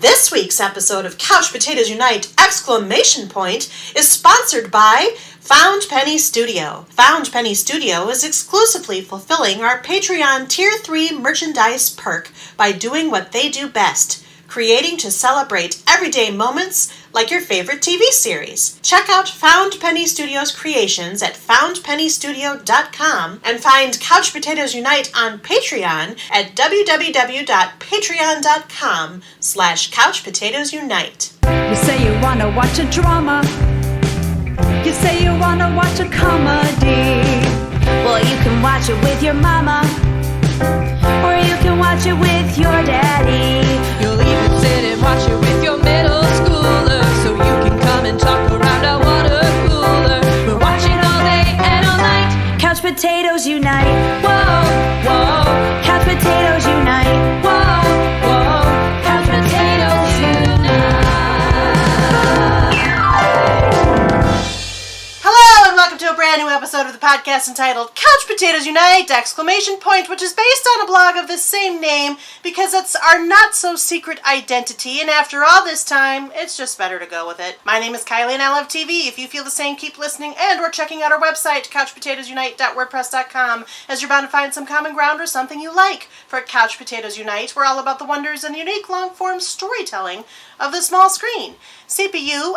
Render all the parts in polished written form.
This week's episode of Couch Potatoes Unite! Is sponsored by Found Penny Studio. Found Penny Studio is exclusively fulfilling our Patreon Tier 3 merchandise perk by doing what they do best, creating to celebrate everyday moments like your favorite TV series. Check out Found Penny Studio's creations at foundpennystudio.com and find Couch Potatoes Unite on Patreon at www.patreon.com/couchpotatoesunite. You say you wanna watch a drama. You say you wanna watch a comedy. Well, you can watch it with your mama, or you can watch it with your daddy. You'll even sit and watch it with your middle schooler, so you can come and talk around a water cooler. We're watching all day and all night. Couch Potatoes Unite. Whoa, whoa. Couch Potatoes Unite. Whoa, whoa. Couch Potatoes Unite. Hello and welcome to a brand new episode of the podcast entitled Couch Potatoes Unite! Which is based on a blog of the same name because it's our not-so-secret identity, and after all this time, it's just better to go with it. My name is Kylie and I love TV. If you feel the same, keep listening and or checking out our website, couchpotatoesunite.wordpress.com, as you're bound to find some common ground or something you like. For Couch Potatoes Unite, we're all about the wonders and unique long-form storytelling of the small screen. CPU, !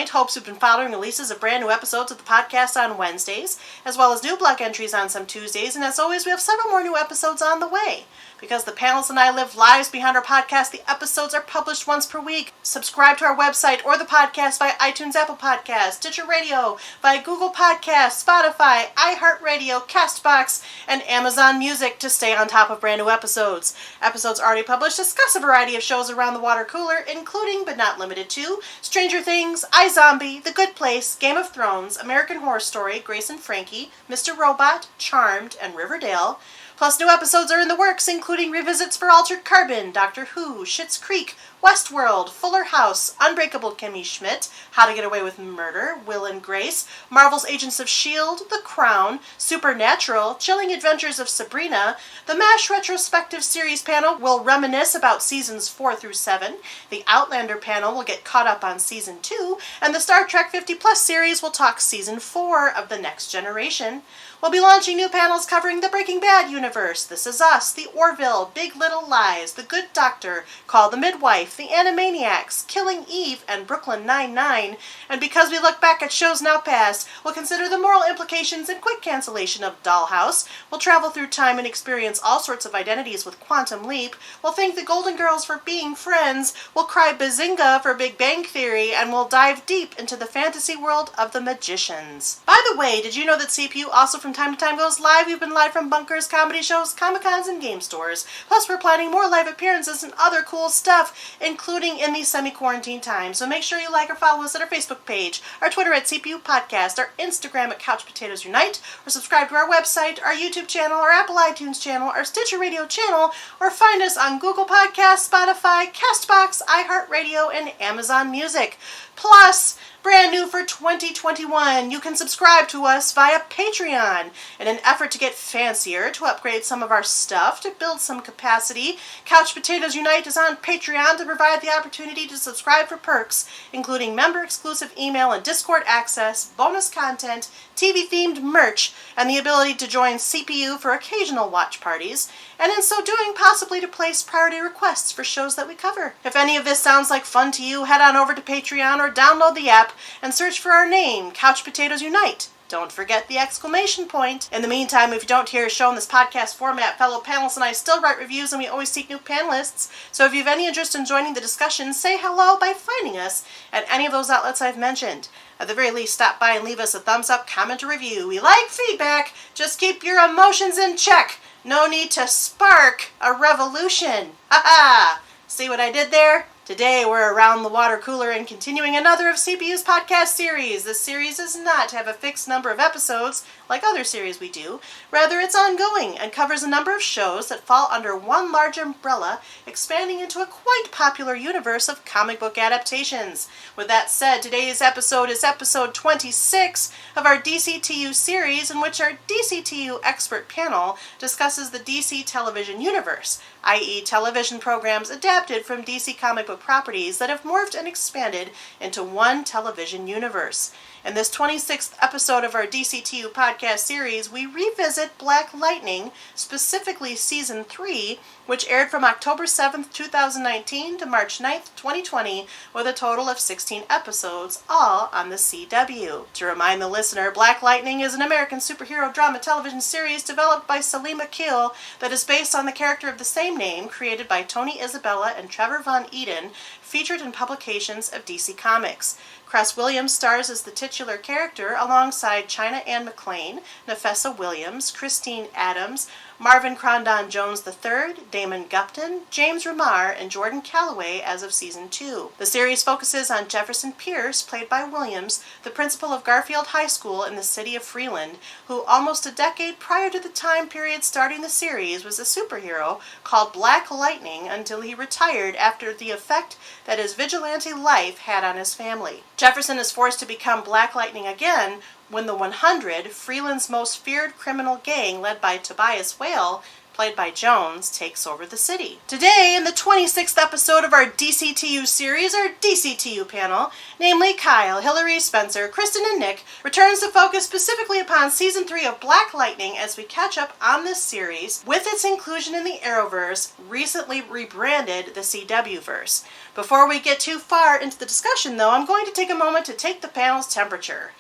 Hopes you've been following releases of brand new episodes of the podcast on Wednesdays, as well as new blog entries on some Tuesdays, and as always, we have several more new episodes on the way. Because the panelists and I live lives behind our podcast, the episodes are published once per week. Subscribe to our website or the podcast via iTunes, Apple Podcasts, Stitcher Radio, via Google Podcasts, Spotify, iHeartRadio, CastBox, and Amazon Music to stay on top of brand new episodes. Episodes already published discuss a variety of shows around the water cooler, including, but not limited to, Stranger Things, iZombie, The Good Place, Game of Thrones, American Horror Story, Grace and Frankie, Mr. Robot, Charmed, and Riverdale. Plus, new episodes are in the works, including revisits for Altered Carbon, Doctor Who, Schitt's Creek, Westworld, Fuller House, Unbreakable Kimmy Schmidt, How to Get Away with Murder, Will and Grace, Marvel's Agents of S.H.I.E.L.D., The Crown, Supernatural, Chilling Adventures of Sabrina. The MASH Retrospective Series panel will reminisce about seasons 4 through 7. The Outlander panel will get caught up on season 2. And the Star Trek 50 Plus series will talk season 4 of The Next Generation. We'll be launching new panels covering the Breaking Bad universe, This Is Us, The Orville, Big Little Lies, The Good Doctor, Call the Midwife, The Animaniacs, Killing Eve, and Brooklyn Nine-Nine. And because we look back at shows now past, we'll consider the moral implications and quick cancellation of Dollhouse. We'll travel through time and experience all sorts of identities with Quantum Leap. We'll thank the Golden Girls for being friends. We'll cry bazinga for Big Bang Theory, and we'll dive deep into the fantasy world of the magicians. By the way, did you know that CPU also from time to time goes live? We've been live from bunkers, comedy shows, Comic-Cons, and game stores. Plus, we're planning more live appearances and other cool stuff, including in these semi-quarantine times. So make sure you like or follow us at our Facebook page, our Twitter at CPU Podcast, our Instagram at Couch Potatoes Unite, or subscribe to our website, our YouTube channel, our Apple iTunes channel, our Stitcher Radio channel, or find us on Google Podcasts, Spotify, CastBox, iHeartRadio, and Amazon Music. Plus, brand new for 2021, you can subscribe to us via Patreon. In an effort to get fancier, to upgrade some of our stuff, to build some capacity, Couch Potatoes Unite is on Patreon to provide the opportunity to subscribe for perks, including member-exclusive email and Discord access, bonus content, TV-themed merch, and the ability to join CPU for occasional watch parties, and in so doing, possibly to place priority requests for shows that we cover. If any of this sounds like fun to you, head on over to Patreon or download the app and search for our name, Couch Potatoes Unite. Don't forget the exclamation point. In the meantime, if you don't hear a show in this podcast format, fellow panelists and I still write reviews and we always seek new panelists. So if you have any interest in joining the discussion, say hello by finding us at any of those outlets I've mentioned. At the very least, stop by and leave us a thumbs up, comment, or review. We like feedback. Just keep your emotions in check. No need to spark a revolution. Ha ha! See what I did there? Today we're around the water cooler and continuing another of CPU's podcast series. This series does not have a fixed number of episodes like other series we do. Rather, it's ongoing and covers a number of shows that fall under one large umbrella, expanding into a quite popular universe of comic book adaptations. With that said, today's episode is episode 26 of our DCTU series, in which our DCTU expert panel discusses the DC television universe. i.e. television programs adapted from DC comic book properties that have morphed and expanded into one television universe. In this 26th episode of our DCTU podcast series, we revisit Black Lightning, specifically Season 3, which aired from October 7th, 2019 to March 9th, 2020, with a total of 16 episodes, all on the CW. To remind the listener, Black Lightning is an American superhero drama television series developed by Selene that is based on the character of the same name, created by Tony Isabella and Trevor Von Eden, featured in publications of DC Comics. Cress Williams stars as the titular character alongside China Ann McClain, Nafessa Williams, Christine Adams, Marvin Crondon Jones III, Damon Gupton, James Remar, and Jordan Calloway as of Season 2. The series focuses on Jefferson Pierce, played by Williams, the principal of Garfield High School in the city of Freeland, who almost a decade prior to the time period starting the series was a superhero called Black Lightning until he retired after the effect that his vigilante life had on his family. Jefferson is forced to become Black Lightning again when the 100, Freeland's most feared criminal gang led by Tobias Whale, played by Jones, takes over the city. Today, in the 26th episode of our DCTU series, our DCTU panel, namely Kyle, Hillary, Spencer, Kristen, and Nick, returns to focus specifically upon Season 3 of Black Lightning as we catch up on this series with its inclusion in the Arrowverse, recently rebranded the CWverse. Before we get too far into the discussion, though, I'm going to take a moment to take the panel's temperature.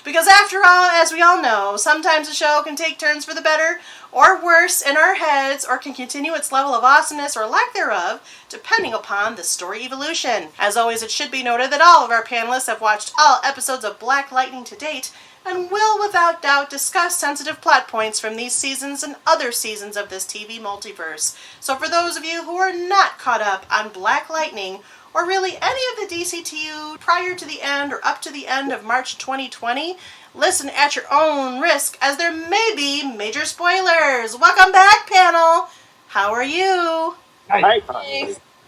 Because after all, as we all know, sometimes a show can take turns for the better or worse in our heads, or can continue its level of awesomeness or lack thereof, depending upon the story evolution. As always, it should be noted that all of our panelists have watched all episodes of Black Lightning to date, and will without doubt discuss sensitive plot points from these seasons and other seasons of this TV multiverse. So for those of you who are not caught up on Black Lightning, or really any of the DCTU prior to the end or up to the end of March 2020, listen at your own risk, as there may be major spoilers. Welcome back, panel. How are you? Hi.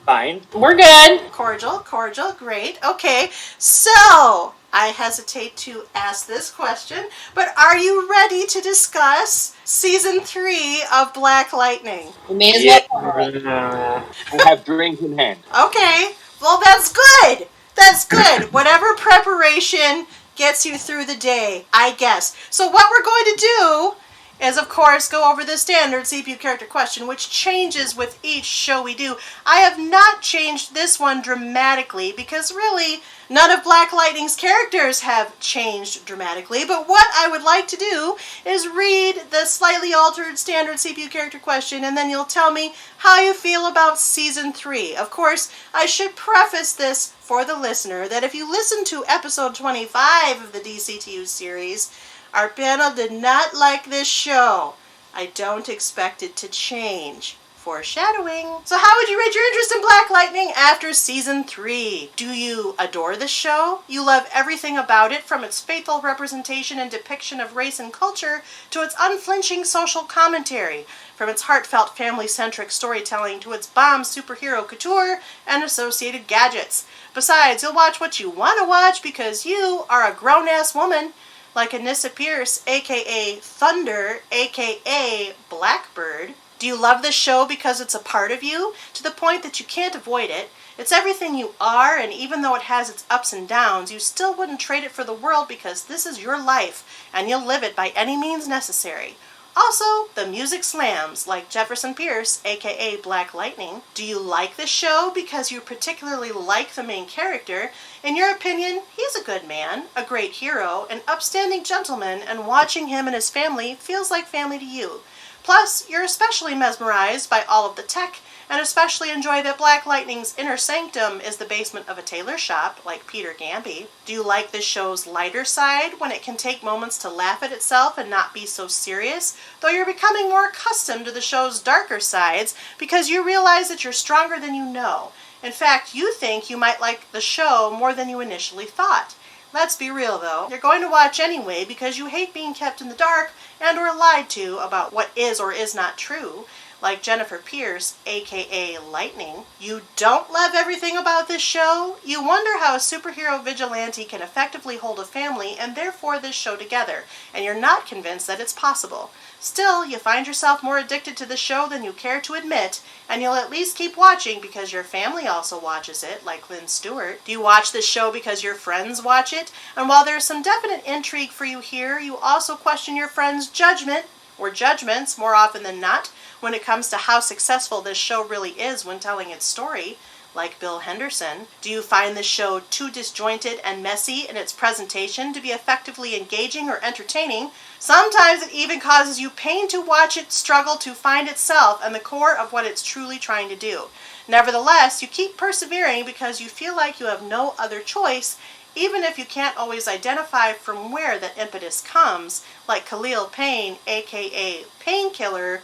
Fine. We're good. Cordial, great. Okay, so I hesitate to ask this question, but are you ready to discuss Season 3 of Black Lightning? We may as well. I have drink in hand. Okay, well that's good. That's good. Whatever preparation gets you through the day, I guess. So what we're going to do is, of course, go over the standard CPU character question, which changes with each show we do. I have not changed this one dramatically, because really, none of Black Lightning's characters have changed dramatically, but what I would like to do is read the slightly altered standard CPU character question, and then you'll tell me how you feel about Season 3. Of course, I should preface this for the listener that if you listen to episode 25 of the DCTU series, our panel did not like this show. I don't expect it to change. Foreshadowing. So how would you rate your interest in Black Lightning after Season 3? Do you adore this show? You love everything about it, from its faithful representation and depiction of race and culture to its unflinching social commentary, from its heartfelt family-centric storytelling to its bomb superhero couture and associated gadgets. Besides, you'll watch what you want to watch because you are a grown-ass woman, like Anissa Pierce, a.k.a. Thunder, a.k.a. Blackbird. Do you love this show because it's a part of you, to the point that you can't avoid it? It's everything you are, and even though it has its ups and downs, you still wouldn't trade it for the world because this is your life, and you'll live it by any means necessary. Also, the music slams, like Jefferson Pierce, a.k.a. Black Lightning. Do you like this show because you particularly like the main character? In your opinion, he's a good man, a great hero, an upstanding gentleman, and watching him and his family feels like family to you. Plus, you're especially mesmerized by all of the tech, and especially enjoy that Black Lightning's inner sanctum is the basement of a tailor shop, like Peter Gamby. Do you like this show's lighter side, when it can take moments to laugh at itself and not be so serious, though you're becoming more accustomed to the show's darker sides because you realize that you're stronger than you know? In fact, you think you might like the show more than you initially thought. Let's be real, though. You're going to watch anyway because you hate being kept in the dark and or lied to about what is or is not true. like Jennifer Pierce, aka Lightning. You don't love everything about this show? You wonder how a superhero vigilante can effectively hold a family and therefore this show together, and you're not convinced that it's possible. Still, you find yourself more addicted to the show than you care to admit, and you'll at least keep watching because your family also watches it, like Lynn Stewart. Do you watch this show because your friends watch it? And while there's some definite intrigue for you here, you also question your friends' judgment, or judgments more often than not, when it comes to how successful this show really is when telling its story, like Bill Henderson. Do you find this show too disjointed and messy in its presentation to be effectively engaging or entertaining? Sometimes it even causes you pain to watch it struggle to find itself and the core of what it's truly trying to do. Nevertheless, you keep persevering because you feel like you have no other choice, even if you can't always identify from where that impetus comes, like Khalil Payne, aka Painkiller,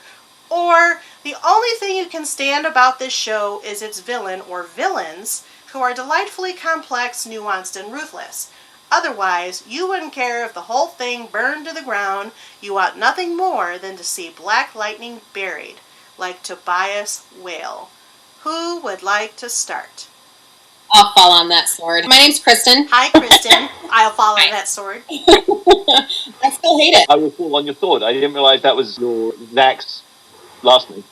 or the only thing you can stand about this show is its villain or villains, who are delightfully complex, nuanced, and ruthless. Otherwise, you wouldn't care if the whole thing burned to the ground. You want nothing more than to see Black Lightning buried, like Tobias Whale. Who would like to start? I'll fall on that sword. My name's Kristen. Hi, Kristen. I'll fall on that sword. I still hate it. I will fall on your sword. I didn't realise that was your Zach's last name.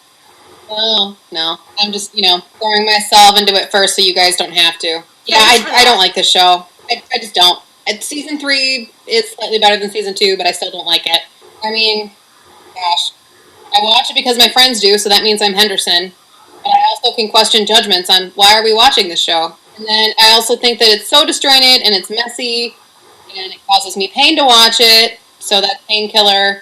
Oh, no. I'm just, throwing myself into it first so you guys don't have to. Yeah, I don't like this show. I just don't. Season 3 is slightly better than Season 2, but I still don't like it. I mean, gosh. I watch it because my friends do, so that means I'm Henderson. But I also can question judgments on why are we watching this show. And then I also think that it's so disjointed and it's messy, and it causes me pain to watch it, so that's Painkiller.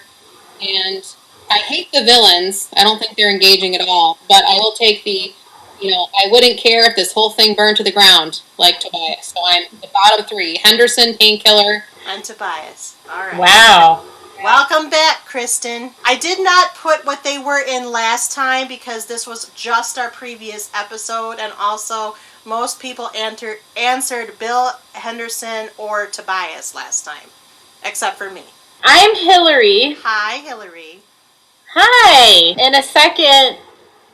And I hate the villains. I don't think they're engaging at all. But I will take I wouldn't care if this whole thing burned to the ground, like Tobias. So I'm the bottom 3. Henderson, Painkiller, and Tobias. All right. Wow. Welcome back, Kristen. I did not put what they were in last time because this was just our previous episode, and also most people answered Bill Henderson or Tobias last time, except for me. I'm Hillary. Hi, Hillary. Hi. In a second,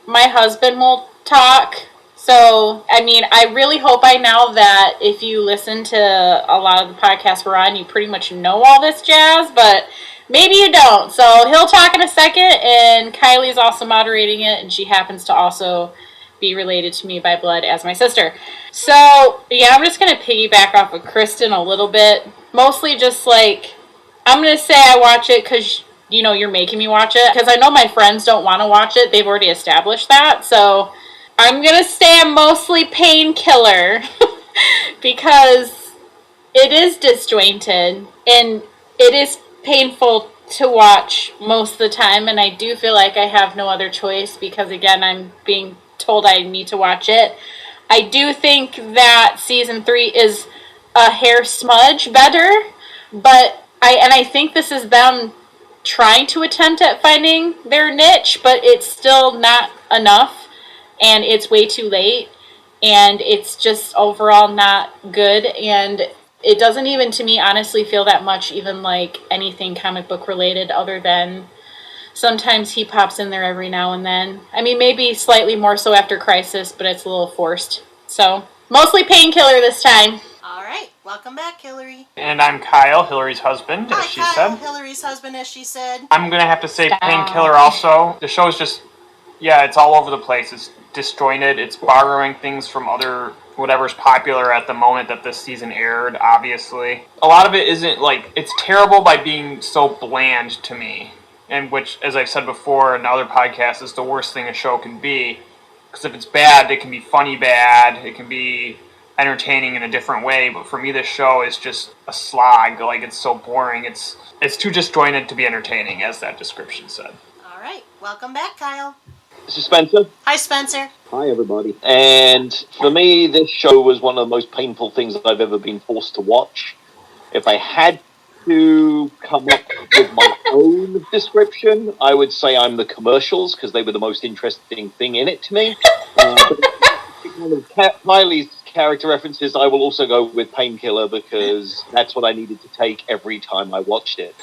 my husband will talk. So, I really hope by now that if you listen to a lot of the podcasts we're on, you pretty much know all this jazz, but maybe you don't. So he'll talk in a second, and Kylie's also moderating it, and she happens to also be related to me by blood as my sister. So, yeah, I'm just going to piggyback off of Kristen a little bit. Mostly just I'm going to say I watch it because, you're making me watch it. Because I know my friends don't want to watch it. They've already established that. So I'm going to say I'm mostly Painkiller because it is disjointed and it is painful to watch most of the time, and I do feel like I have no other choice because, again, I'm being told I need to watch it. I do think that Season 3 is a hair smudge better, but I think this is them trying to attempt at finding their niche, but it's still not enough, and it's way too late, and it's just overall not good, and it doesn't even, to me, honestly feel that much even like anything comic book related other than sometimes he pops in there every now and then. Maybe slightly more so after Crisis, but it's a little forced. So, mostly Painkiller this time. All right. Welcome back, Hillary. And I'm Kyle, Hillary's husband, Hi, as she Kyle, said. Hillary's husband, as she said. I'm going to have to say Stop. Painkiller also. The show is just, it's all over the place. It's disjointed. It's borrowing things from whatever's popular at the moment that this season aired, obviously. A lot of it isn't, it's terrible by being so bland to me. And which, as I've said before in other podcasts, is the worst thing a show can be. Because if it's bad, it can be funny bad. It can be entertaining in a different way. But for me, this show is just a slog. It's so boring. It's too disjointed to be entertaining, as that description said. All right. Welcome back, Kyle. This is Spencer. Hi, Spencer. Hi, everybody. And for me, this show was one of the most painful things that I've ever been forced to watch. If I had to come up with my own description, I would say I'm the commercials, because they were the most interesting thing in it to me. But Kylie's character references, I will also go with Painkiller, because that's what I needed to take every time I watched it.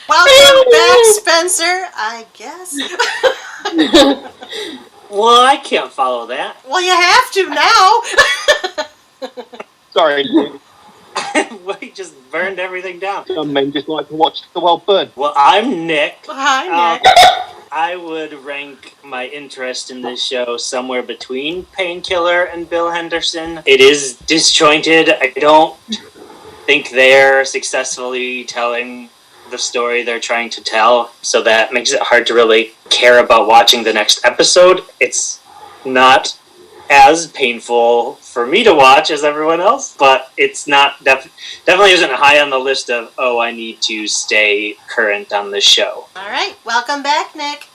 Welcome You're back, Spencer, I guess. Well, I can't follow that. Well, you have to now. Sorry, We just burned everything down. some men just like to watch the world burn. Well, I'm Nick. Hi, Nick. I would rank my interest in this show somewhere between Painkiller and Bill Henderson. It is disjointed. I don't think they're successfully telling the story they're trying to tell, so that makes it hard to really care about watching the next episode. It's not as painful for me to watch as everyone else, but it's not definitely isn't high on the list of, oh, I need to stay current on this show. All right, welcome back, Nick.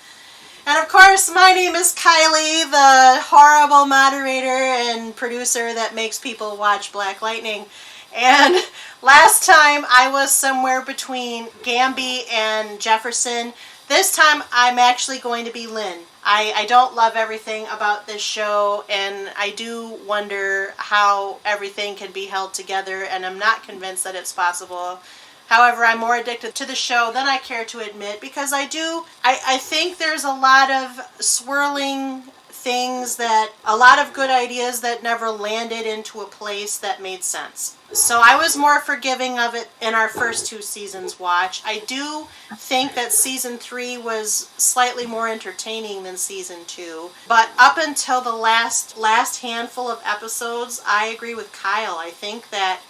And of course, my name is Kylie, the horrible moderator and producer that makes people watch Black Lightning. And last time I was somewhere between Gamby and Jefferson. This time I'm actually going to be Lynn. I don't love everything about this show, and I do wonder how everything can be held together, and I'm not convinced that it's possible. However, I'm more addicted to the show than I care to admit, because I think there's a lot of swirling things, that a lot of good ideas that never landed into a place that made sense. So I was more forgiving of it in our first 2 seasons watch. I do think that season 3 was slightly more entertaining than season 2. But up until the last handful of episodes, I agree with Kyle. I think that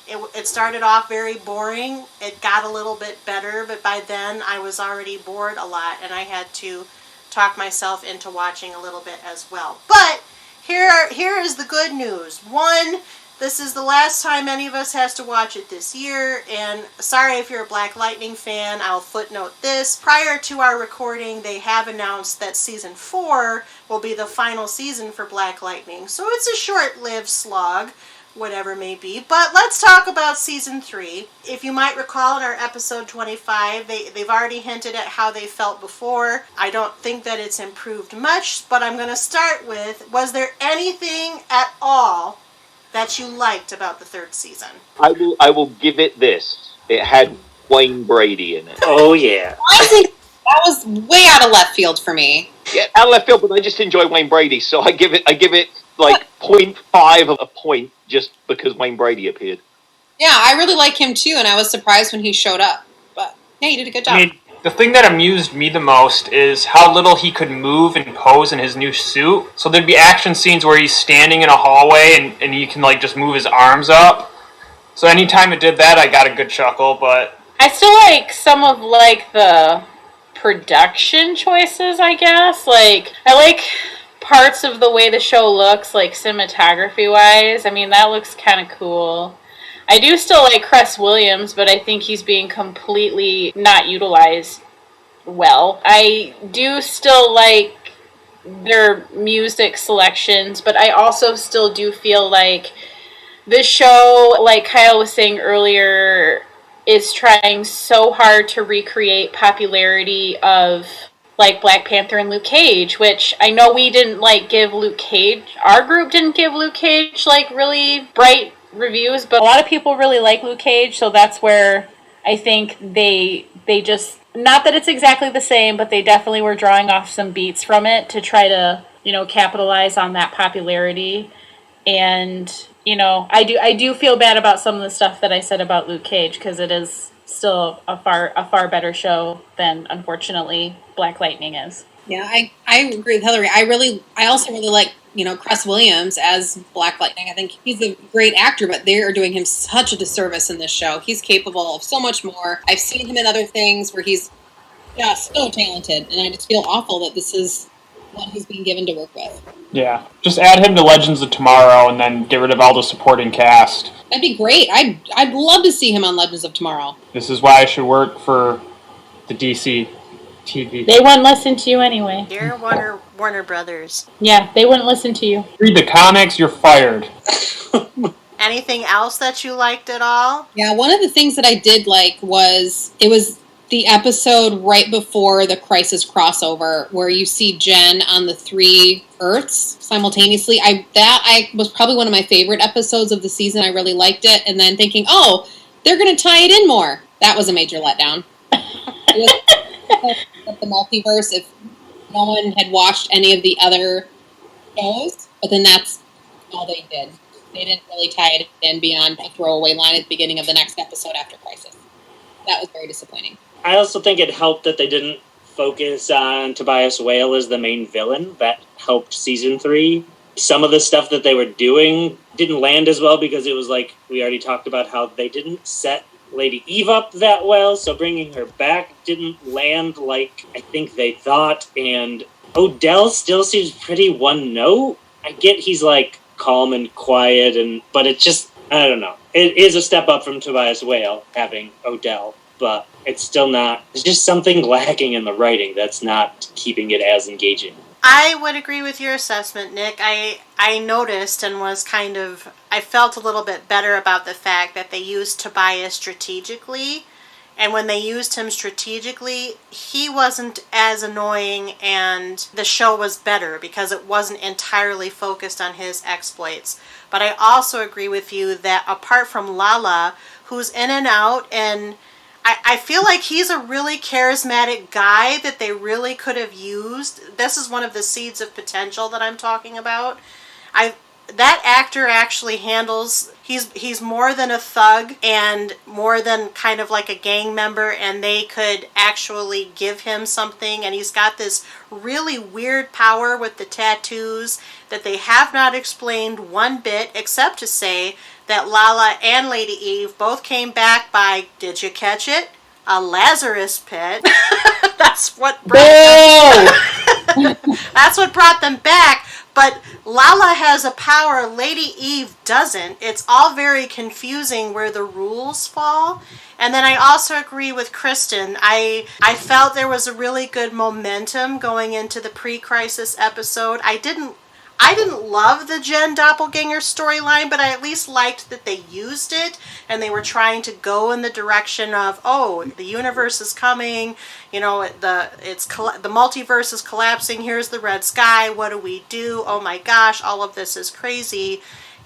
it started off very boring. It got a little bit better, but by then I was already bored a lot, and I had to talk myself into watching a little bit as well. But here is the good news. 1, this is the last time any of us has to watch it this year, and sorry if you're a Black Lightning fan, I'll footnote this. Prior to our recording, they have announced that season 4 will be the final season for Black Lightning, so it's a short-lived slog, whatever may be. But let's talk about season 3. If you might recall in our episode 25, they've already hinted at how they felt before. I don't think that it's improved much, but I'm going to start with, was there anything at all that you liked about the 3rd season? I will give it this. It had Wayne Brady in it. Oh, yeah. I think that was way out of left field for me. Yeah, out of left field, but I just enjoy Wayne Brady, so I give it like 0.5 of a point just because Wayne Brady appeared. Yeah, I really like him too, and I was surprised when he showed up. But yeah, he did a good job. I mean, the thing that amused me the most is how little he could move and pose in his new suit. So there'd be action scenes where he's standing in a hallway and he can like just move his arms up. So anytime it did that, I got a good chuckle, but I still like some of like the production choices, I guess. Like, I like parts of the way the show looks, like cinematography wise. I mean, that looks kind of cool. I do still like Cress Williams, but I think he's being completely not utilized well. I do still like their music selections, but I also still do feel like this show, like Kyle was saying earlier, is trying so hard to recreate popularity of like Black Panther and Luke Cage, which I know we didn't like give Luke Cage, our group didn't give Luke Cage like really bright reviews, but a lot of people really like Luke Cage, so that's where I think they just, not that it's exactly the same, but they definitely were drawing off some beats from it to try to, you know, capitalize on that popularity. And, you know, I do feel bad about some of the stuff that I said about Luke Cage, because it is still a far better show than, unfortunately, Black Lightning is. Yeah, I agree with Hillary. I also really like, you know, Cress Williams as Black Lightning. I think he's a great actor, but they are doing him such a disservice in this show. He's capable of so much more. I've seen him in other things where he's so talented, and I just feel awful that this is what he's being given to work with. yeah. Just add him to Legends of Tomorrow and then get rid of all the supporting cast. That'd be great. I'd love to see him on Legends of Tomorrow. This is why I should work for the DCTU. They wouldn't listen to you anyway. Dear Warner Brothers. Yeah, they wouldn't listen to you. Read the comics, you're fired. Anything else that you liked at all? Yeah, one of the things that I did like was, it was the episode right before the Crisis crossover where you see Jen on the 3 Earths simultaneously. I was probably one of my favorite episodes of the season. I really liked it. And then thinking, oh, they're going to tie it in more. That was a major letdown. It the multiverse if no one had watched any of the other shows, but then that's all they did. They didn't really tie it in beyond a throwaway line at the beginning of the next episode after Crisis. That was very disappointing. I also think it helped that they didn't focus on Tobias Whale as the main villain. That helped season 3. Some of the stuff that they were doing didn't land as well because it was like, we already talked about how they didn't set Lady Eve up that well, so bringing her back didn't land like I think they thought, and Odell still seems pretty one note. I get he's like calm and quiet, but it just, I don't know. It is a step up from Tobias Whale having Odell, but it's still not, there's just something lacking in the writing that's not keeping it as engaging. I would agree with your assessment, Nick. I noticed and was I felt a little bit better about the fact that they used Tobias strategically. And when they used him strategically, he wasn't as annoying and the show was better because it wasn't entirely focused on his exploits. But I also agree with you that apart from Lala, who's in and out, and I feel like he's a really charismatic guy that they really could have used. This is one of the seeds of potential that I'm talking about. That actor actually handles, he's more than a thug and more than kind of like a gang member, and they could actually give him something, and he's got this really weird power with the tattoos that they have not explained one bit, except to say that Lala and Lady Eve both came back by, did you catch it? A Lazarus pit. That's what brought that's what brought them back. But Lala has a power Lady Eve doesn't. It's all very confusing where the rules fall. And then I also agree with Kristen. I felt there was a really good momentum going into the pre-crisis episode. I didn't love the Jen Doppelganger storyline, but I at least liked that they used it and they were trying to go in the direction of, oh, the universe is coming, the multiverse is collapsing, here's the red sky, what do we do? Oh my gosh, all of this is crazy.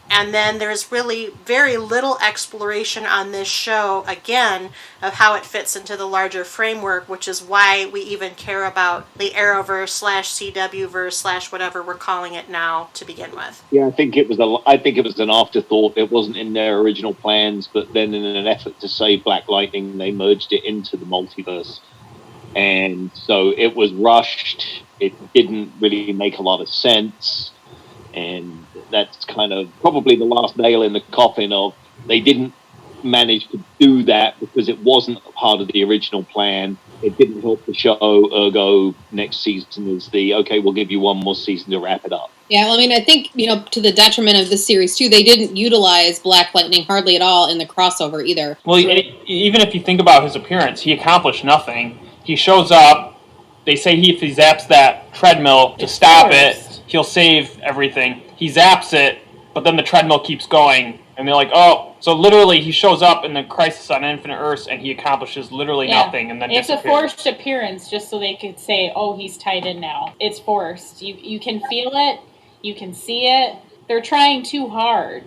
And then there's really very little exploration on this show, again, of how it fits into the larger framework, which is why we even care about the Arrowverse /CWverse / whatever we're calling it now to begin with. Yeah, I think it was an afterthought. It wasn't in their original plans, but then in an effort to save Black Lightning, they merged it into the multiverse. And so it was rushed. It didn't really make a lot of sense. And that's kind of probably the last nail in the coffin of they didn't manage to do that because it wasn't part of the original plan. It didn't help the show, ergo next season is we'll give you one more season to wrap it up. Yeah, well, I mean, I think, to the detriment of this series, too, they didn't utilize Black Lightning hardly at all in the crossover either. Well, even if you think about his appearance, he accomplished nothing. He shows up, they say if he zaps that treadmill to stop it, he'll save everything. He zaps it, but then the treadmill keeps going, and they're like, oh. So literally, he shows up in the Crisis on Infinite Earths, and he accomplishes literally nothing, and then it's disappears. a forced appearance, just so they could say, oh, he's tied in now. It's forced. You can feel it. You can see it. They're trying too hard.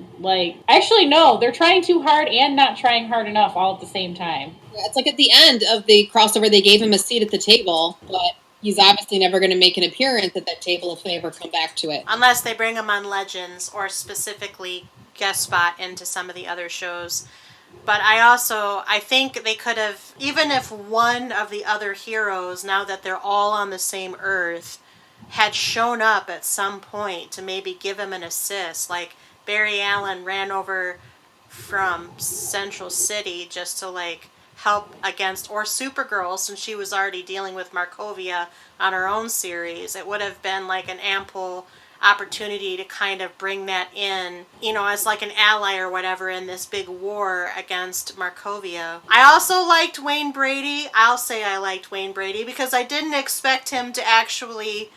Actually, no, they're trying too hard and not trying hard enough all at the same time. Yeah, it's like at the end of the crossover, they gave him a seat at the table, but he's obviously never going to make an appearance at that table if they ever come back to it. Unless they bring him on Legends or specifically guest spot into some of the other shows. But I think they could have, even if one of the other heroes, now that they're all on the same Earth, had shown up at some point to maybe give him an assist. Like Barry Allen ran over from Central City just to help against, or Supergirl, since she was already dealing with Markovia on her own series. It would have been an ample opportunity to kind of bring that in, as an ally or whatever in this big war against Markovia. I also liked Wayne Brady. I'll say I liked Wayne Brady because I didn't expect him to actually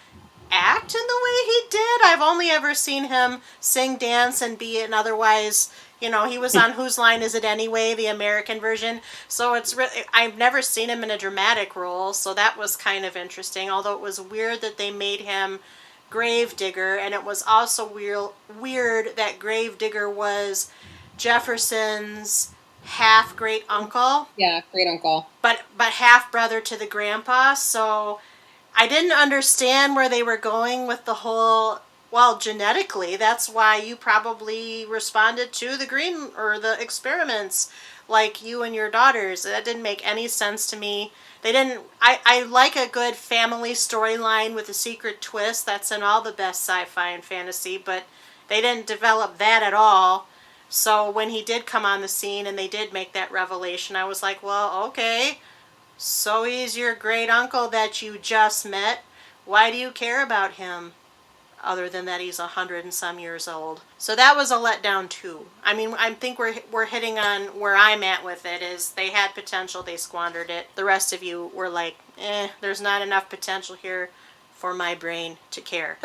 act in the way he did. I've only ever seen him sing, dance, and be an otherwise... he was on Whose Line Is It Anyway, the American version. So it's really, I've never seen him in a dramatic role, so that was kind of interesting. Although it was weird that they made him Gravedigger, and it was also weird that Gravedigger was Jefferson's half great uncle. Yeah, great uncle. But half brother to the grandpa. So I didn't understand where they were going with the whole. Well, genetically, that's why you probably responded to the green or the experiments like you and your daughters. That didn't make any sense to me. They didn't. I like a good family storyline with a secret twist. That's in all the best sci-fi and fantasy, but they didn't develop that at all. So when he did come on the scene and they did make that revelation, I was like, well, okay. So he's your great uncle that you just met. Why do you care about him? Other than that he's 100 and some years old. So that was a letdown too. I mean, I think we're hitting on where I'm at with it, is they had potential, they squandered it. The rest of you were like, there's not enough potential here for my brain to care.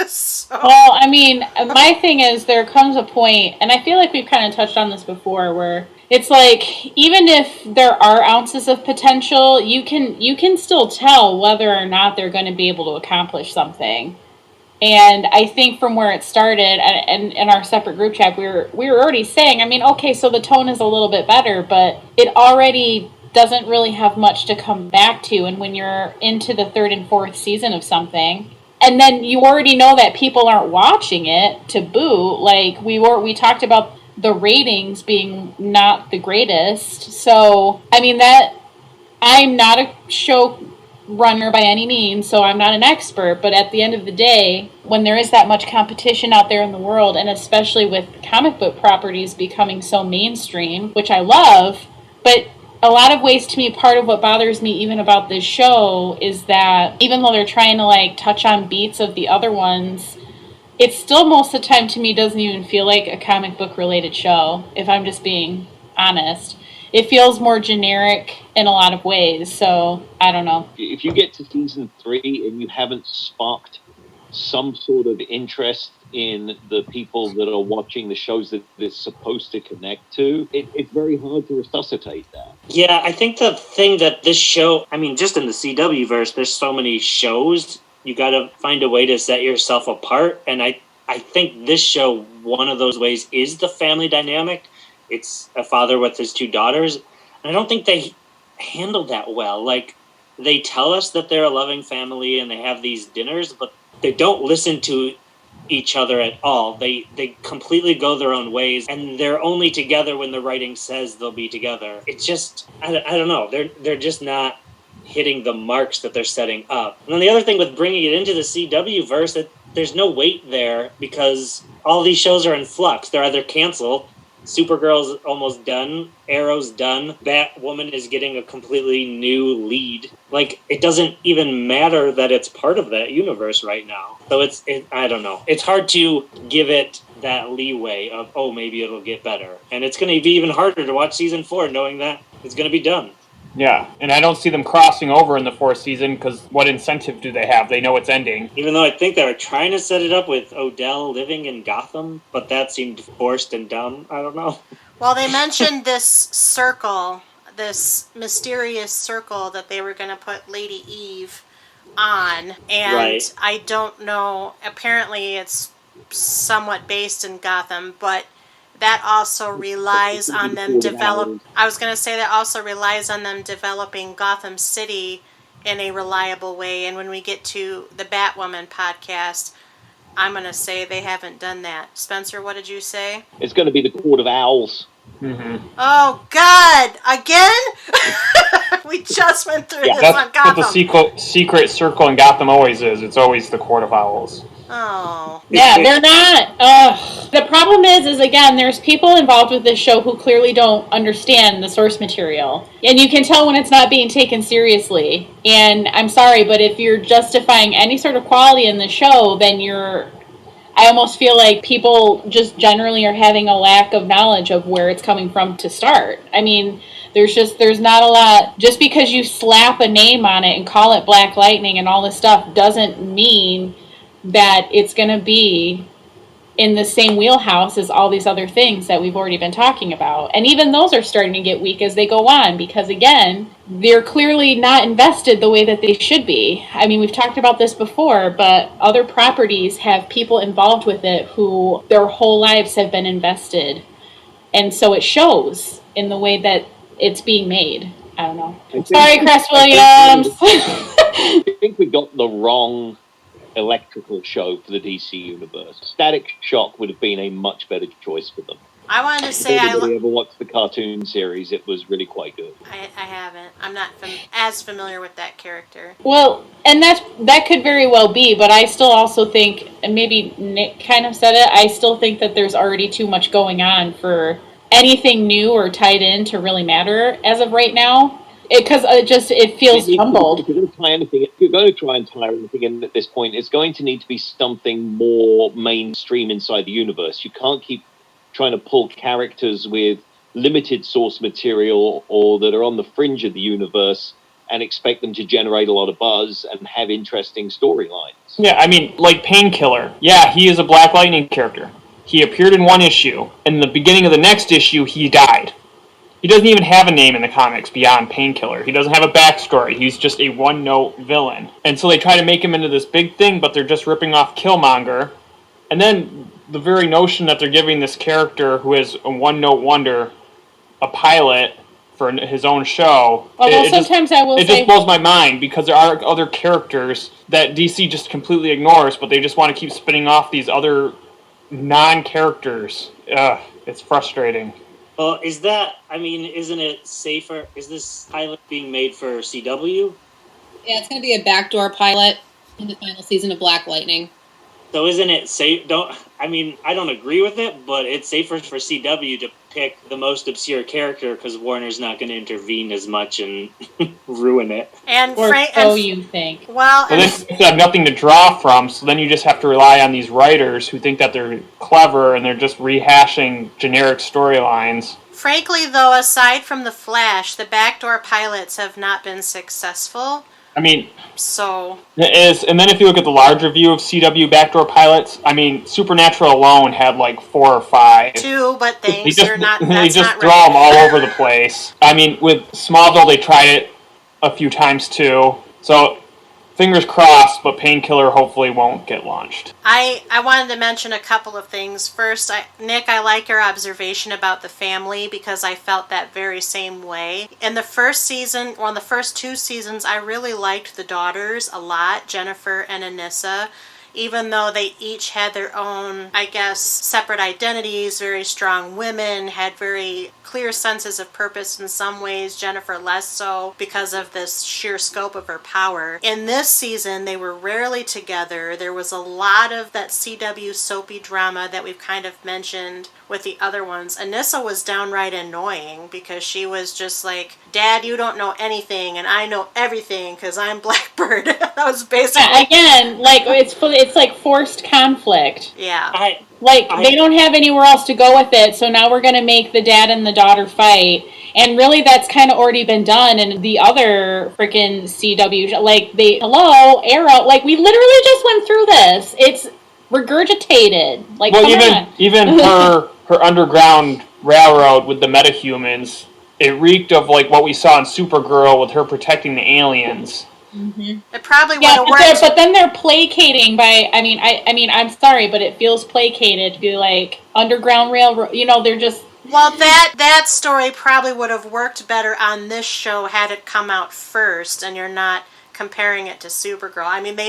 So. Well, I mean, my thing is there comes a point, and I feel like we've kind of touched on this before, where it's like, even if there are ounces of potential, you can still tell whether or not they're going to be able to accomplish something. And I think from where it started, and in our separate group chat, we were already saying, I mean, okay, so the tone is a little bit better, but it already doesn't really have much to come back to. And when you're into the 3rd and 4th season of something, and then you already know that people aren't watching it to boot, like we talked about the ratings being not the greatest. So, I mean, that I'm not a show runner by any means, so I'm not an expert, but at the end of the day, when there is that much competition out there in the world, and especially with comic book properties becoming so mainstream, which I love, but a lot of ways, to me, part of what bothers me even about this show is that even though they're trying to like touch on beats of the other ones, it still most of the time to me doesn't even feel like a comic book related show, if I'm just being honest. It feels more generic in a lot of ways, so I don't know. If you get to season 3 and you haven't sparked some sort of interest in the people that are watching the shows that it's supposed to connect to, it's very hard to resuscitate that. Yeah, I think the thing that this show, I mean, just in the CW verse, there's so many shows, you gotta find a way to set yourself apart, and I think this show, one of those ways is the family dynamic. It's a father with his 2 daughters. And I don't think they handle that well. Like, they tell us that they're a loving family and they have these dinners, but they don't listen to each other at all. They completely go their own ways, and they're only together when the writing says they'll be together. It's just, I don't know. They're just not hitting the marks that they're setting up. And then the other thing with bringing it into the CW verse, that there's no weight there because all these shows are in flux. They're either canceled, Supergirl's almost done, Arrow's done, Batwoman is getting a completely new lead. Like, it doesn't even matter that it's part of that universe right now. So I don't know. It's hard to give it that leeway of, oh, maybe it'll get better. And it's going to be even harder to watch season 4 knowing that it's going to be done. Yeah, and I don't see them crossing over in the 4th season, because what incentive do they have? They know it's ending. Even though I think they were trying to set it up with Odell living in Gotham, but that seemed forced and dumb. I don't know. Well, they mentioned this circle, this mysterious circle that they were going to put Lady Eve on, and right. I don't know, apparently it's somewhat based in Gotham, but that also relies on them developing Gotham City in a reliable way. And when we get to the Batwoman podcast, I'm going to say they haven't done that. Spencer, what did you say? It's going to be the Court of Owls. Mm-hmm. Oh, God! Again? We just went through this on Gotham. That's what the secret circle in Gotham always is. It's always the Court of Owls. Oh. Yeah, they're not. The problem is again, there's people involved with this show who clearly don't understand the source material. And you can tell when it's not being taken seriously. And I'm sorry, but if you're justifying any sort of quality in the show, then I almost feel like people just generally are having a lack of knowledge of where it's coming from to start. I mean, there's not a lot. Just because you slap a name on it and call it Black Lightning and all this stuff doesn't mean that it's going to be in the same wheelhouse as all these other things that we've already been talking about. And even those are starting to get weak as they go on, because again, they're clearly not invested the way that they should be. I mean, we've talked about this before, but other properties have people involved with it who their whole lives have been invested and so it shows in the way that it's being made. I don't know. I think- Sorry, Chris Williams. I think we got the wrong electrical show for the DC universe. Static Shock would have been a much better choice for them. I wanted to say If anybody ever watched the cartoon series, it was really quite good. I haven't. I'm not as familiar with that character. Well, and that could very well be, but I still also think, and maybe Nick kind of said it, I still think that there's already too much going on for anything new or tied in to really matter as of right now. Because it feels jumbled. If you're going to try and tie anything in at this point, it's going to need to be something more mainstream inside the universe. You can't keep trying to pull characters with limited source material or that are on the fringe of the universe and expect them to generate a lot of buzz and have interesting storylines. Yeah, I mean, like Painkiller. Yeah, he is a Black Lightning character. He appeared in one issue. In the beginning of the next issue, he died. He doesn't even have a name in the comics beyond Painkiller. He doesn't have a backstory. He's just a one-note villain. And so they try to make him into this big thing, but they're just ripping off Killmonger. And then the very notion that they're giving this character who is a one-note wonder a pilot for his own show. Although sometimes I will say... It just blows my mind, because there are other characters that DC just completely ignores, but they just want to keep spinning off these other non-characters. Ugh, it's frustrating. Well, isn't it safer? Is this pilot being made for CW? Yeah, it's going to be a backdoor pilot in the final season of Black Lightning. So isn't it safe? I don't agree with it, but it's safer for CW to pick the most obscure character because Warner's not going to intervene as much and ruin it. And you think? Well, they have nothing to draw from, so then you just have to rely on these writers who think that they're clever and they're just rehashing generic storylines. Frankly, though, aside from The Flash, the backdoor pilots have not been successful. I mean, so it is, and then if you look at the larger view of CW backdoor pilots, I mean, Supernatural alone had like 4 or 5. 2, but thanks, they they're not. They just throw them all over the place. I mean, with Smallville, they tried it a few times too. So fingers crossed, but Painkiller hopefully won't get launched. I wanted to mention a couple of things. First, Nick, I like your observation about the family because I felt that very same way. In the first season, or in the first 2 seasons, I really liked the daughters a lot, Jennifer and Anissa. Even though they each had their own, I guess, separate identities, very strong women, had very clear senses of purpose in some ways, Jennifer less so because of this sheer scope of her power. In this season, they were rarely together. There was a lot of that CW soapy drama that we've kind of mentioned with the other ones. Anissa was downright annoying because she was just like, Dad, you don't know anything, and I know everything because I'm Blackbird. That was basically... Again, like, it's like forced conflict. Yeah. They don't have anywhere else to go with it, so now we're going to make the dad and the daughter fight. And really, that's kind of already been done in the other freaking CW. Like, hello, Arrow. Like, we literally just went through this. It's regurgitated. Like, well, even her underground railroad with the metahumans, it reeked of, like, what we saw in Supergirl with her protecting the aliens. Mm-hmm. It probably would have worked. But then they're placating by. I mean, I'm sorry, but it feels placated to be like underground railroad. They're just. Well, that story probably would have worked better on this show had it come out first, and you're not comparing it to Supergirl. I mean,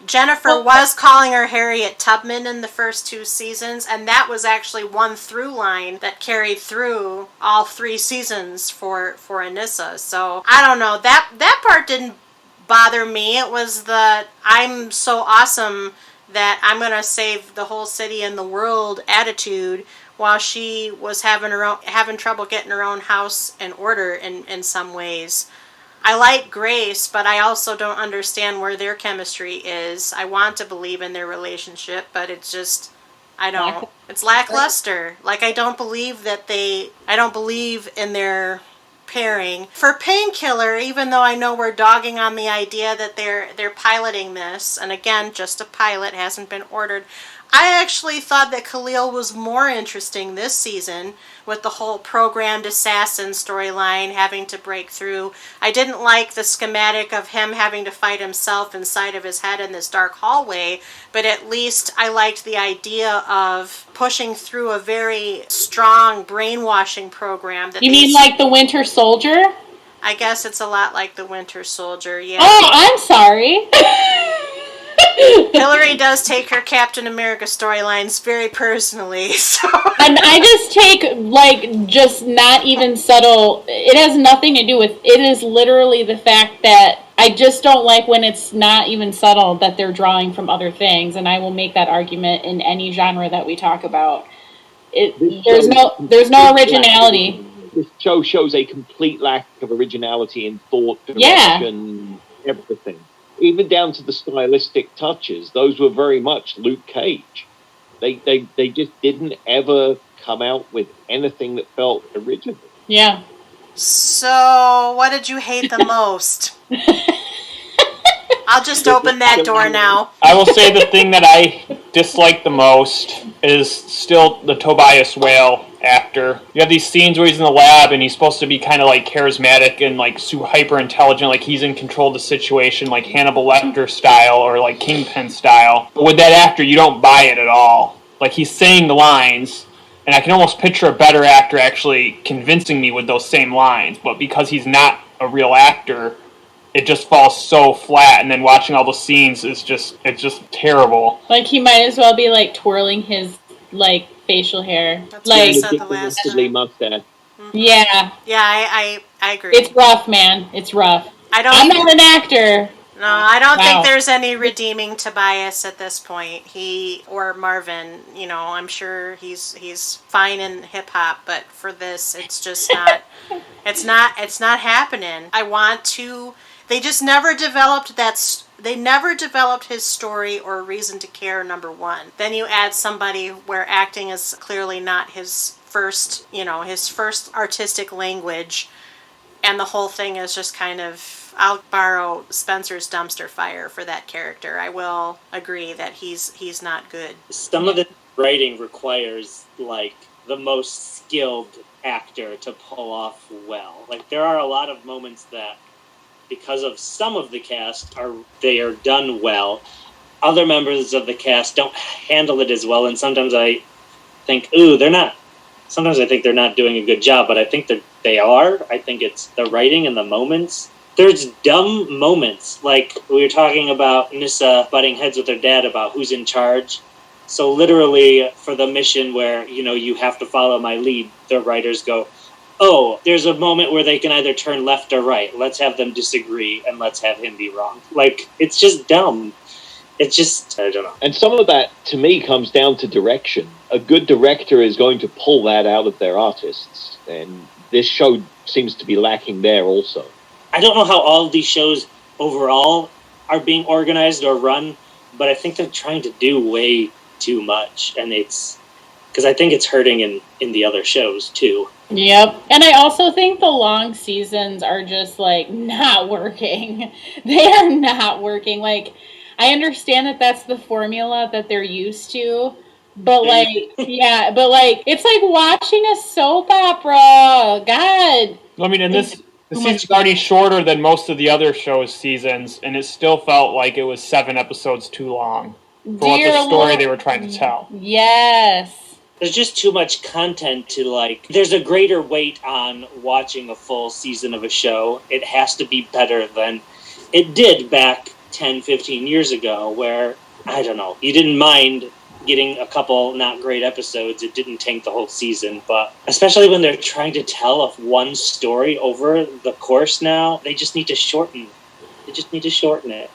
Jennifer was calling her Harriet Tubman in the first 2 seasons, and that was actually one through line that carried through all 3 seasons for Anissa. So I don't know, that part didn't bother me. It was the I'm so awesome that I'm gonna save the whole city and the world attitude, while she was having trouble getting her own house in order in some ways. I like Grace, but I also don't understand where their chemistry is. I want to believe in their relationship, but it's just, I don't. It's lackluster. Like, I don't believe in their pairing. For Painkiller, even though I know we're dogging on the idea that they're piloting this, and again, just a pilot, hasn't been ordered, I actually thought that Khalil was more interesting this season with the whole programmed assassin storyline having to break through. I didn't like the schematic of him having to fight himself inside of his head in this dark hallway, but at least I liked the idea of pushing through a very strong brainwashing program. That you mean like the Winter Soldier? I guess it's a lot like the Winter Soldier, yeah. Oh, I'm sorry. Hillary does take her Captain America storylines very personally, so. And I just take, like, just not even subtle. It has nothing to do with, it is literally the fact that I just don't like when it's not even subtle that they're drawing from other things, and I will make that argument in any genre that we talk about. There's no originality. This show shows a complete lack of originality in thought, direction, everything. Even down to the stylistic touches, those were very much Luke Cage. They just didn't ever come out with anything that felt original. Yeah. So, what did you hate the most? I'll just open that door now. I will say the thing that I dislike the most is still the Tobias Whale actor. You have these scenes where he's in the lab and he's supposed to be kind of like charismatic and like hyper intelligent, like he's in control of the situation, like Hannibal Lecter style or like Kingpin style. But with that actor, you don't buy it at all. Like he's saying the lines, and I can almost picture a better actor actually convincing me with those same lines. But because he's not a real actor, it just falls so flat, and then watching all the scenes is just terrible. Like he might as well be like twirling his like facial hair. That's like what I said the last time. Mustache. Yeah. Yeah, I agree. It's rough, man. It's rough. I'm not an actor. No, I don't think there's any redeeming Tobias at this point. He or Marvin, you know, I'm sure he's fine in hip hop, but for this, it's just not. it's not happening. I want to. They just never developed that. They never developed his story or reason to care, number one. Then you add somebody where acting is clearly not his first artistic language, and the whole thing is just kind of, I'll borrow Spencer's dumpster fire for that character. I will agree that he's not good. Some of the writing requires, like, the most skilled actor to pull off well. Like, there are a lot of moments that, because of some of the cast, they are done well. Other members of the cast don't handle it as well, and sometimes I think, sometimes I think they're not doing a good job, but I think that they are. I think it's the writing and the moments. There's dumb moments, like we were talking about Nissa butting heads with her dad about who's in charge. So literally, for the mission where, you have to follow my lead, the writers go, oh, there's a moment where they can either turn left or right. Let's have them disagree, and let's have him be wrong. Like, it's just dumb. It's just, I don't know. And some of that, to me, comes down to direction. A good director is going to pull that out of their artists, and this show seems to be lacking there also. I don't know how all of these shows overall are being organized or run, but I think they're trying to do way too much, and it's... because I think it's hurting in the other shows, too. Yep. And I also think the long seasons are just, like, not working. They are not working. Like, I understand that that's the formula that they're used to, but, like, yeah, but, like, it's like watching a soap opera. God. I mean, and the season's already shorter than most of the other shows' seasons, and it still felt like it was 7 episodes too long for what the story they were trying to tell. Yes. There's just too much content to, like... There's a greater weight on watching a full season of a show. It has to be better than it did back 10, 15 years ago, where, I don't know, you didn't mind getting a couple not great episodes. It didn't tank the whole season, but especially when they're trying to tell one story over the course now, they just need to shorten. They just need to shorten it.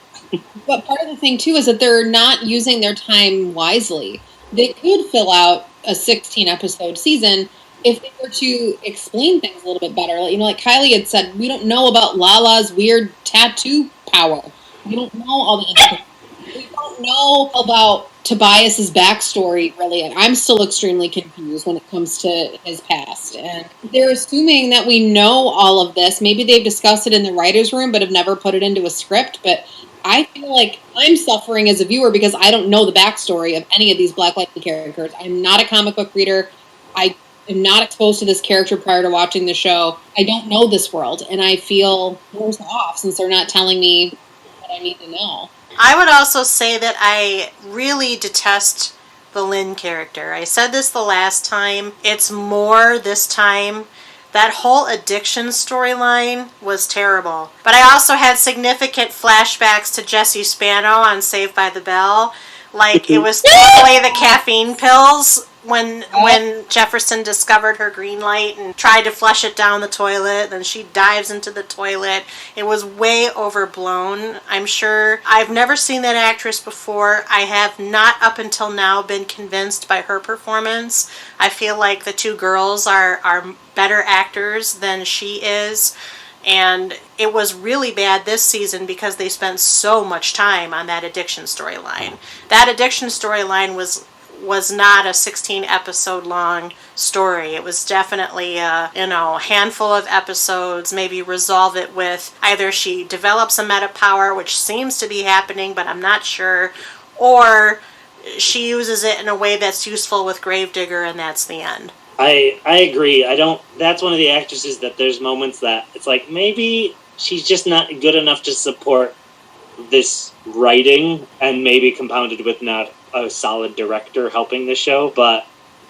But part of the thing, too, is that they're not using their time wisely. They could fill out a 16-episode season if they were to explain things a little bit better. Like Kylie had said, we don't know about Lala's weird tattoo power. We don't know all the information. We don't know about Tobias's backstory, really. I'm still extremely confused when it comes to his past. And they're assuming that we know all of this. Maybe they've discussed it in the writer's room, but have never put it into a script. But I feel like I'm suffering as a viewer because I don't know the backstory of any of these Black Lightning characters. I'm not a comic book reader. I am not exposed to this character prior to watching the show. I don't know this world, and I feel worse off since they're not telling me what I need to know. I would also say that I really detest the Lynn character. I said this the last time. It's more this time. That whole addiction storyline was terrible. But I also had significant flashbacks to Jesse Spano on Saved by the Bell. Like, it was totally the caffeine pills when Jefferson discovered her green light and tried to flush it down the toilet. Then she dives into the toilet. It was way overblown. I'm sure I've never seen that actress before. I have not up until now been convinced by her performance. I feel like the two girls are better actors than she is. And it was really bad this season because they spent so much time on that addiction storyline. That addiction storyline was not a 16-episode long story. It was definitely a handful of episodes. Maybe resolve it with either she develops a meta power, which seems to be happening, but I'm not sure, or she uses it in a way that's useful with Gravedigger, and that's the end. I agree. That's one of the actresses that there's moments that it's like maybe she's just not good enough to support this writing, and maybe compounded with not a solid director helping the show. But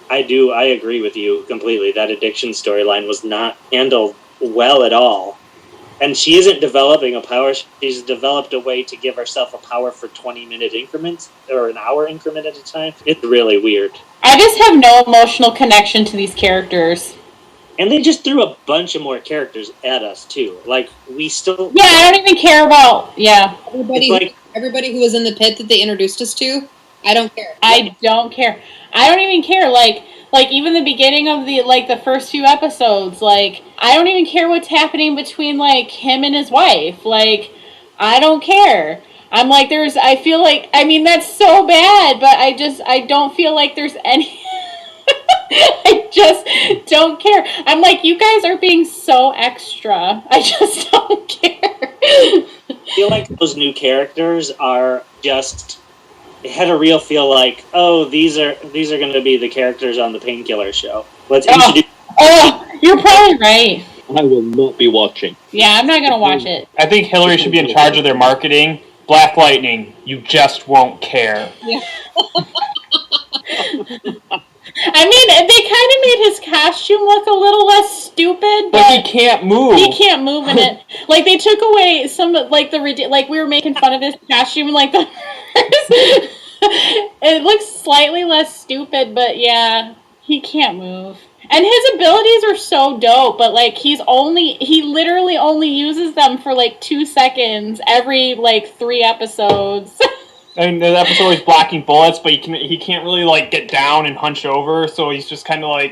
I agree with you completely. That addiction storyline was not handled well at all. And she isn't developing a power. She's developed a way to give herself a power for 20-minute increments or an hour increment at a time. It's really weird. I just have no emotional connection to these characters. And they just threw a bunch of more characters at us, too. Like, we still... Yeah, I don't even care about... Yeah. Everybody who was in the pit that they introduced us to, I don't care. I don't care. I don't even care. Like even the beginning of the first few episodes, I don't even care what's happening between, him and his wife. I don't care. I'm I feel like, I mean, that's so bad, but I don't feel like there's any, I just don't care. I'm you guys are being so extra. I just don't care. I feel like those new characters are just... It had a real feel like, oh, these are going to be the characters on the Painkiller show. Let's introduce... Oh, you're probably right. I will not be watching. Yeah, I'm not going to watch it. I think Hillary should be in charge of their marketing. Black Lightning, you just won't care. Yeah. I mean, they kind of made his costume look a little less stupid, but he can't move. He can't move in it. They took away some, we were making fun of his costume, it looks slightly less stupid, but yeah, he can't move. And his abilities are so dope, but he literally only uses them for 2 seconds every 3 episodes. And the episode is blocking bullets, but he can't really get down and hunch over, so he's just kind of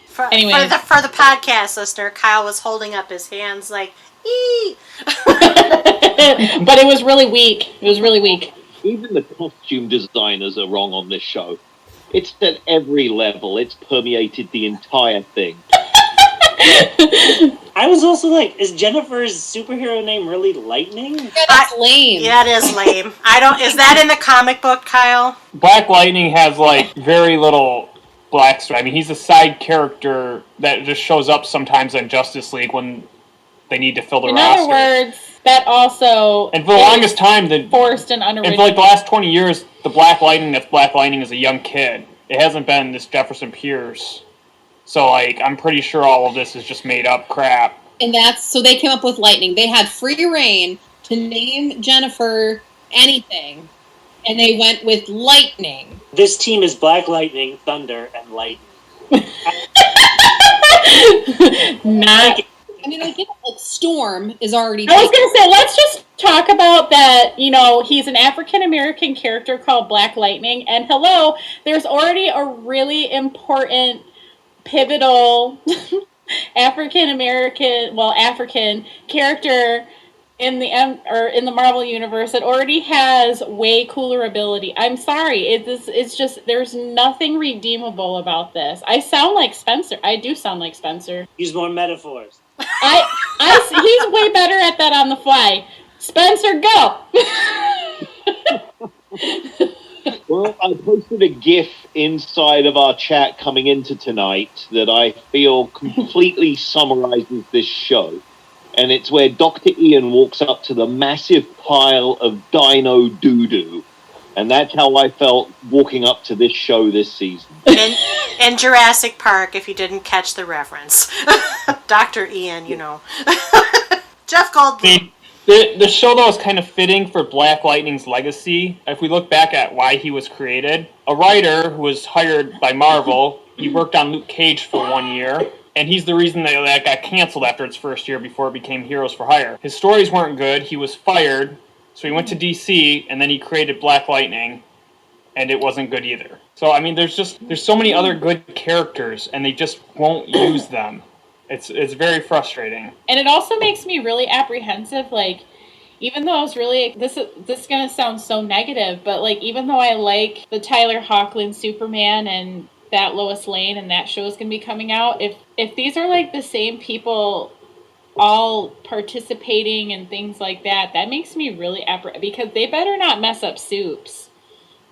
For the podcast listener, Kyle was holding up his hands ee. But it was really weak. Even the costume designers are wrong on this show. It's at every level. It's permeated the entire thing. I was also is Jennifer's superhero name really Lightning? Yeah, that's lame. Yeah, it is lame. Is that in the comic book, Kyle? Black Lightning has, very little black story. I mean, he's a side character that just shows up sometimes on Justice League when they need to fill the roster. In other words, that also... And for the longest time... forced and unoriginal. And for the last 20 years, the Black Lightning that's Black Lightning is a young kid. It hasn't been this Jefferson Pierce. So, I'm pretty sure all of this is just made up crap. And so they came up with Lightning. They had free reign to name Jennifer anything. And they went with Lightning. This team is Black Lightning, Thunder, and Lightning. I get Storm is already... I was going to say, let's just talk about that, he's an African-American character called Black Lightning, and hello, there's already a really important, pivotal African character in the Marvel universe that already has way cooler ability. I'm sorry, it's just, there's nothing redeemable about this. I sound like Spencer. I do sound like Spencer. Use more metaphors. He's way better at that on the fly. Spencer, go! Well, I posted a GIF inside of our chat coming into tonight that I feel completely summarizes this show. And it's where Dr. Ian walks up to the massive pile of dino doo-doo. And that's how I felt walking up to this show this season. In Jurassic Park, if you didn't catch the reference. Dr. Ian, you know. Jeff Goldblum. The show, though, is kind of fitting for Black Lightning's legacy. If we look back at why he was created, a writer who was hired by Marvel, he worked on Luke Cage for 1 year, and he's the reason that got canceled after its first year before it became Heroes for Hire. His stories weren't good, he was fired, so he went to DC, and then he created Black Lightning, and it wasn't good either. So, I mean, there's so many other good characters, and they just won't use them. It's very frustrating. And it also makes me really apprehensive, like, even though I was really, this is going to sound so negative, but, like, even though I like the Tyler Hoechlin Superman and that Lois Lane and that show is going to be coming out, if these are, like, the same people all participating and things like that, that makes me really apprehensive, because they better not mess up Soups.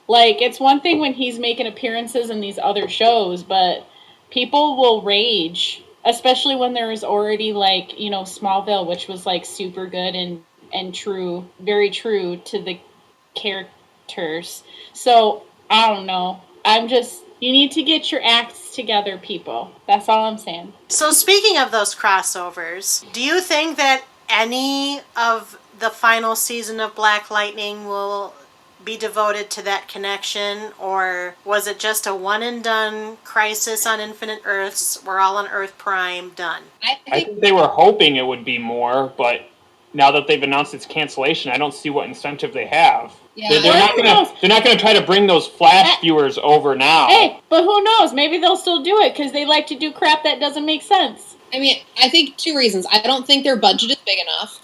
Like, it's one thing when he's making appearances in these other shows, but people will rage. Especially when there was already, like, you know, Smallville, which was, like, super good and true, very true to the characters. So, I don't know. You need to get your acts together, people. That's all I'm saying. So, speaking of those crossovers, do you think that any of the final season of Black Lightning will be devoted to that connection, or was it just a one and done Crisis on Infinite Earths, we're all on Earth Prime, done? I think they were hoping it would be more, but now that they've announced its cancellation, I don't see what incentive they have. Yeah. They're not gonna try to bring those Flash viewers over now. Hey, but who knows? Maybe they'll still do it because they like to do crap that doesn't make sense. I mean, I think 2 reasons. I don't think their budget is big enough.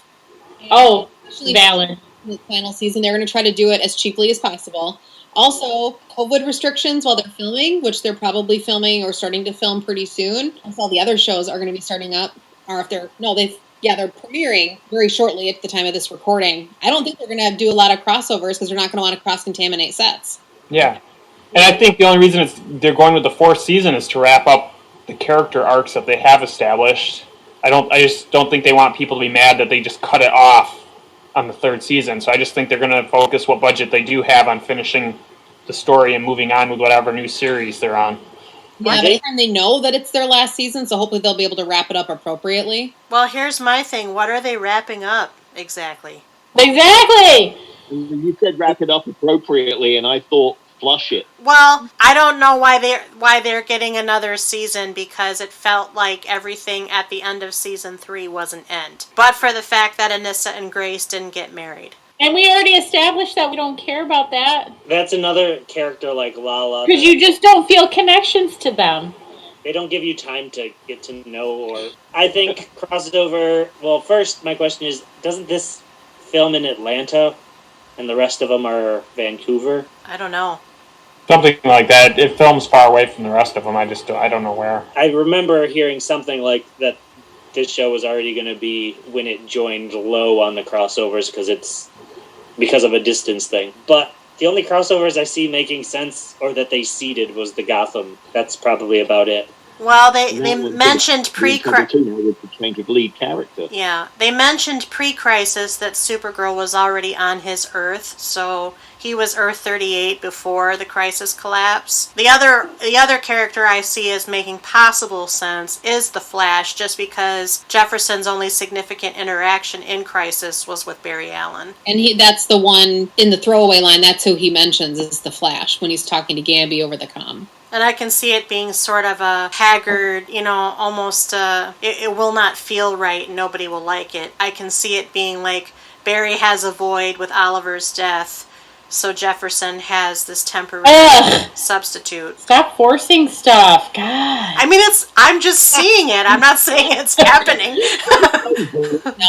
Oh, valid. The final season, they're going to try to do it as cheaply as possible. Also, COVID restrictions while they're filming, which they're probably filming or starting to film pretty soon. All the other shows are going to be starting up, or if they're premiering very shortly at the time of this recording. I don't think they're going to do a lot of crossovers because they're not going to want to cross-contaminate sets. Yeah, and I think the only reason they're going with the 4th season is to wrap up the character arcs that they have established. I just don't think they want people to be mad that they just cut it off on the 3rd season, so I just think they're going to focus what budget they do have on finishing the story and moving on with whatever new series they're on. Yeah, by the time they know that it's their last season, so hopefully they'll be able to wrap it up appropriately. Well, here's my thing. What are they wrapping up exactly? Exactly! You said wrap it up appropriately, and I thought flush it. Well, I don't know why they're getting another season, because it felt like everything at the end of season 3 was an end. But for the fact that Anissa and Grace didn't get married. And we already established that we don't care about that. That's another character like Lala. Because you just don't feel connections to them. They don't give you time to get to know, or... I think crossover... Well, first, my question is, doesn't this film in Atlanta, and the rest of them are Vancouver? I don't know. Something like that. It films far away from the rest of them. I don't know where. I remember hearing something like that this show was already going to be when it joined low on the crossovers because of a distance thing. But the only crossovers I see making sense or that they seeded was the Gotham. That's probably about it. Well, they mentioned pre-crisis. With the change of lead character. Yeah, they mentioned pre-crisis that Supergirl was already on his Earth, so he was Earth 38 before the Crisis collapse. The other character I see as making possible sense is the Flash, just because Jefferson's only significant interaction in Crisis was with Barry Allen. And that's the one in the throwaway line. That's who he mentions is the Flash when he's talking to Gamby over the comm. And I can see it being sort of a haggard, almost, it will not feel right, nobody will like it. I can see it being like Barry has a void with Oliver's death, so Jefferson has this temporary substitute. Stop forcing stuff, God. I mean, I'm just seeing it, I'm not saying it's happening.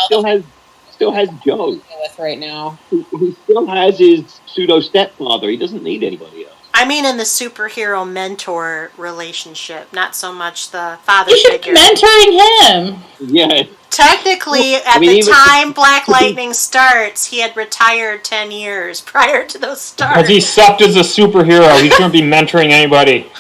Still has Joe. With right now. He still has his pseudo-stepfather, he doesn't need anybody else. I mean in the superhero mentor relationship, not so much the father figure. You should be mentoring him. Yeah. Technically, at the time Black Lightning starts, he had retired 10 years prior to those starts. Because he sucked as a superhero. He shouldn't be mentoring anybody.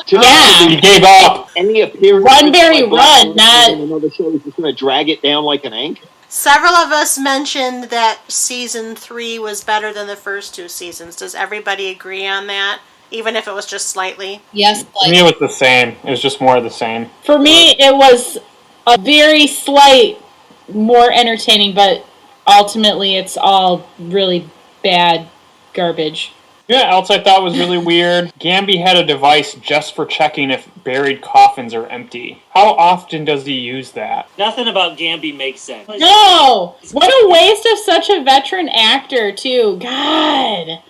Yeah. He gave up. Any appearance? Run, Barry, run! Not another show is just going to drag it down like an anchor. Several of us mentioned that season 3 was better than the first 2 seasons. Does everybody agree on that? Even if it was just slightly? Yes. For me, it was the same. It was just more of the same. For me, it was a very slight, more entertaining, but ultimately it's all really bad garbage. You know what else I thought was really weird? Gamby had a device just for checking if buried coffins are empty. How often does he use that? Nothing about Gamby makes sense. No! What a waste of such a veteran actor, too. God!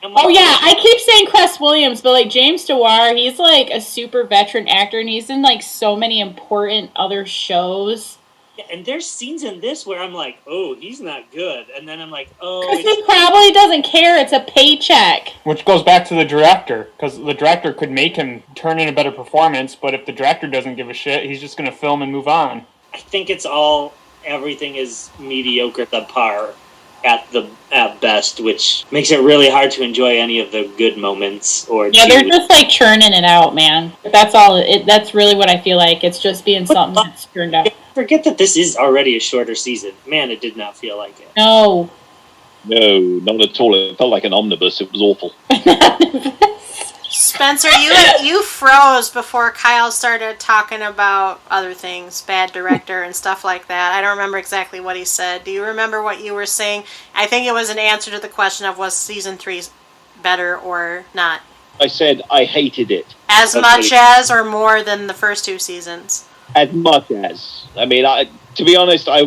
Oh yeah, I keep saying Cress Williams, but like James Dewar, he's like a super veteran actor, and he's in like so many important other shows. Yeah, and there's scenes in this where I'm like, oh, he's not good, and then I'm like, oh, Because he probably doesn't care. It's a paycheck. Which goes back to the director, because the director could make him turn in a better performance, but if the director doesn't give a shit, he's just going to film and move on. I think it's everything is mediocre at par at best, which makes it really hard to enjoy any of the good moments. Yeah, they're just like churning it out, man. That's all. That's really what I feel like. It's just being something that's churned out. Forget that this is already a shorter season. Man, it did not feel like it. No. No, not at all. It felt like an omnibus. It was awful. Spencer, you froze before Kyle started talking about other things, bad director and stuff like that. I don't remember exactly what he said. Do you remember what you were saying? I think it was an answer to the question of was season 3 better or not. I said I hated it. As much as or more than the first 2 seasons? As much as. I mean, to be honest, I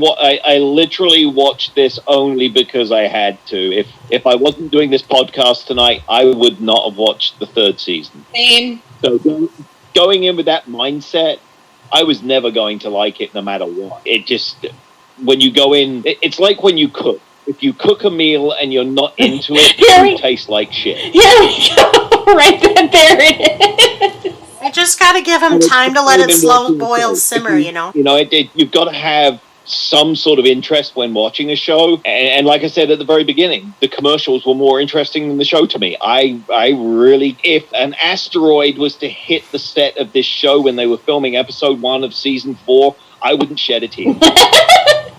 literally watched this only because I had to. If I wasn't doing this podcast tonight, I would not have watched the 3rd season. Same. So going in with that mindset, I was never going to like it no matter what. It just, when you go in, it's like when you cook. If you cook a meal and you're not into it, it tastes like shit. Here we go. Right there it is. You just got to give them time to let it slow boil simmer, you know? You know, you've got to have some sort of interest when watching a show. And like I said at the very beginning, the commercials were more interesting than the show to me. I really, if an asteroid was to hit the set of this show when they were filming episode 1 of season 4, I wouldn't shed a tear.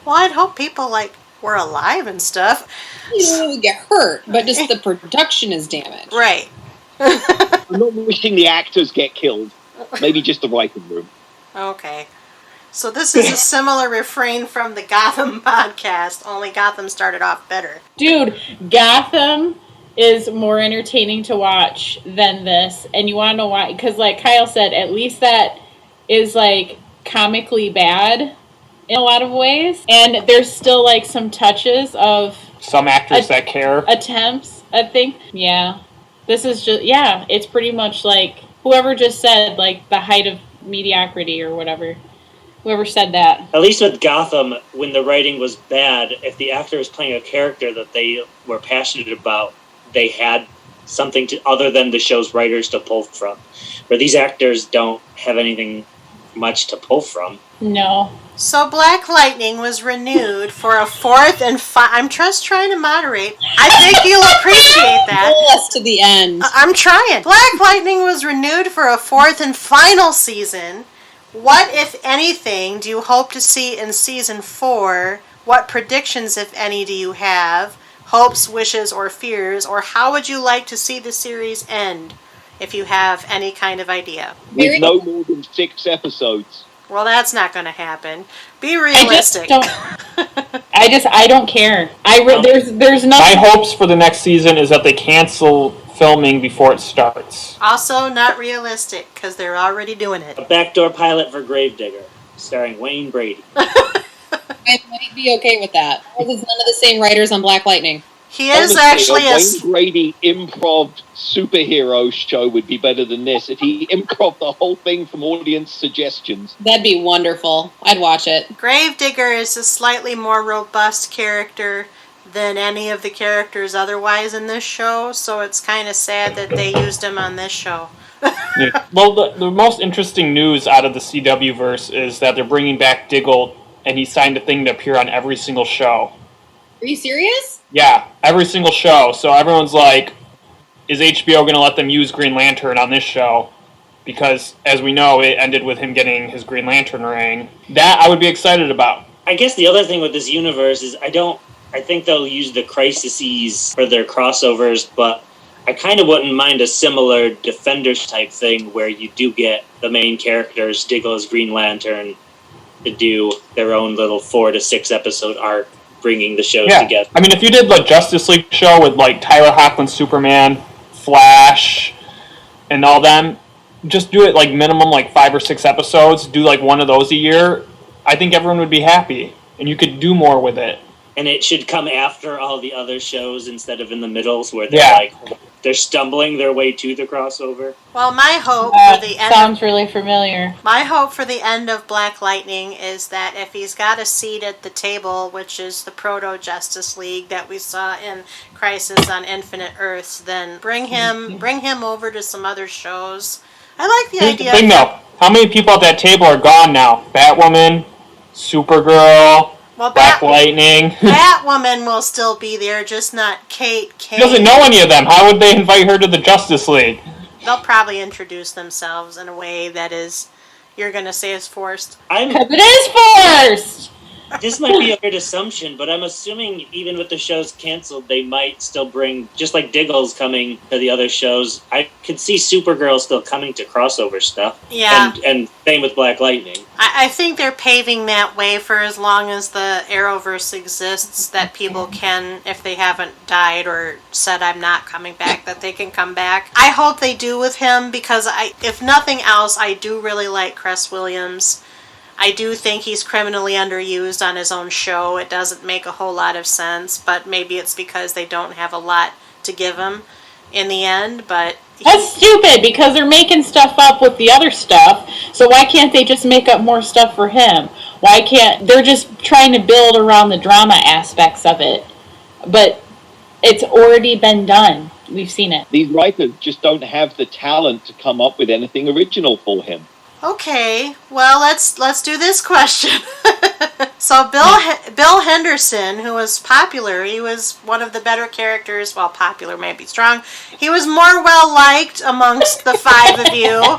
Well, I'd hope people, were alive and stuff. You don't get hurt, but just the production is damaged. Right. I'm not wishing the actors get killed. Maybe just the writing room. Okay. So this is a similar refrain from the Gotham podcast, only Gotham started off better. Dude, Gotham is more entertaining to watch than this. And you want to know why? Because like Kyle said, at least that is comically bad in a lot of ways. And there's still some touches of... Some actors that care. Attempts, I think. Yeah. This is just, it's pretty much whoever just said, the height of mediocrity or whatever. Whoever said that. At least with Gotham, when the writing was bad, if the actor was playing a character that they were passionate about, they had something other than the show's writers to pull from. Where these actors don't have anything much to pull from. No. So Black Lightning was renewed for a 4th and I'm just trying to moderate. I think you'll appreciate that. Pull us to the end. I'm trying. Black Lightning was renewed for a 4th and final season. What, if anything, do you hope to see in season 4? What predictions, if any, do you have? Hopes, wishes, or fears? Or how would you like to see the series end, if you have any kind of idea? With no more than 6 episodes. Well, that's not going to happen. Be realistic. I don't care. There's nothing. My hopes for the next season is that they cancel filming before it starts. Also, not realistic, because they're already doing it. A backdoor pilot for Gravedigger, starring Wayne Brady. I might be okay with that. Because it's none of the same writers on Black Lightning. He is actually a Wayne Brady improv superhero show would be better than this if he improv the whole thing from audience suggestions. That'd be wonderful. I'd watch it. Gravedigger is a slightly more robust character than any of the characters otherwise in this show, so it's kind of sad that they used him on this show. Yeah. Well, the most interesting news out of the CW verse is that they're bringing back Diggle and he signed a thing to appear on every single show. Are you serious? Yeah, every single show. So everyone's like, is HBO going to let them use Green Lantern on this show? Because, as we know, it ended with him getting his Green Lantern ring. That I would be excited about. I guess the other thing with this universe is I think they'll use the crises for their crossovers, but I kind of wouldn't mind a similar Defenders type thing where you do get the main characters, Diggle's Green Lantern, to do their own little 4 to 6 episode arc, bringing the shows together. I mean, if you did the Justice League show with, like, Tyler Hoechlin's Superman, Flash, and all them, just do it, like, minimum, like, 5 or 6 episodes, do, like, one of those a year, I think everyone would be happy, and you could do more with it. And it should come after all the other shows instead of in the middles where they're stumbling their way to the crossover. Well, my hope for the end sounds really familiar. My hope for the end of Black Lightning is that if he's got a seat at the table, which is the proto Justice League that we saw in Crisis on Infinite Earths, then bring him over to some other shows. I like the idea. Here's the thing, though. How many people at that table are gone now? Batwoman, Supergirl. Well, Black Lightning. Batwoman will still be there, just not Kate Kane. She doesn't know any of them. How would they invite her to the Justice League? They'll probably introduce themselves in a way that is, you're going to say is forced. Because it is forced! This might be a weird assumption, but I'm assuming even with the shows canceled, they might still bring, just like Diggle's coming to the other shows, I could see Supergirl still coming to crossover stuff. Yeah. And same with Black Lightning. I think they're paving that way for as long as the Arrowverse exists, that people can, if they haven't died or said I'm not coming back, that they can come back. I hope they do with him, because if nothing else, I do really like Cress Williams. I do think he's criminally underused on his own show. It doesn't make a whole lot of sense, but maybe it's because they don't have a lot to give him in the end, but... That's stupid, because they're making stuff up with the other stuff, so why can't they just make up more stuff for him? Why can't... They're just trying to build around the drama aspects of it, but it's already been done. We've seen it. These writers just don't have the talent to come up with anything original for him. Okay, well, let's do this question. So Bill Henderson, who was popular, he was one of the better characters. Well, popular may be strong. He was more well-liked amongst the 5 of you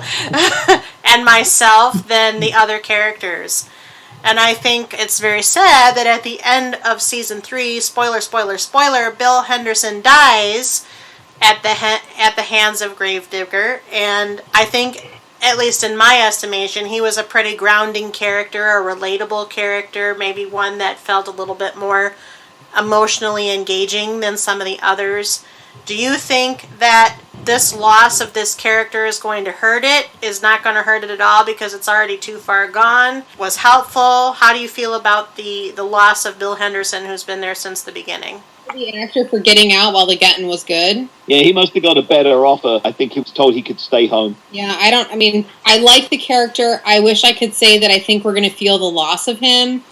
and myself than the other characters. And I think it's very sad that at the end of Season 3, spoiler, Bill Henderson dies at the hands of Gravedigger, and I think... At least in my estimation, he was a pretty grounding character, a relatable character, maybe one that felt a little bit more emotionally engaging than some of the others. Do you think that this loss of this character is going to hurt it? Is not going to hurt it at all because it's already too far gone? Was helpful? How do you feel about the loss of Bill Henderson, who's been there since the beginning? The actor for getting out while the getting was good. Yeah, he must have got a better offer. I think he was told he could stay home. Yeah, I like the character. I wish I could say that I think we're going to feel the loss of him,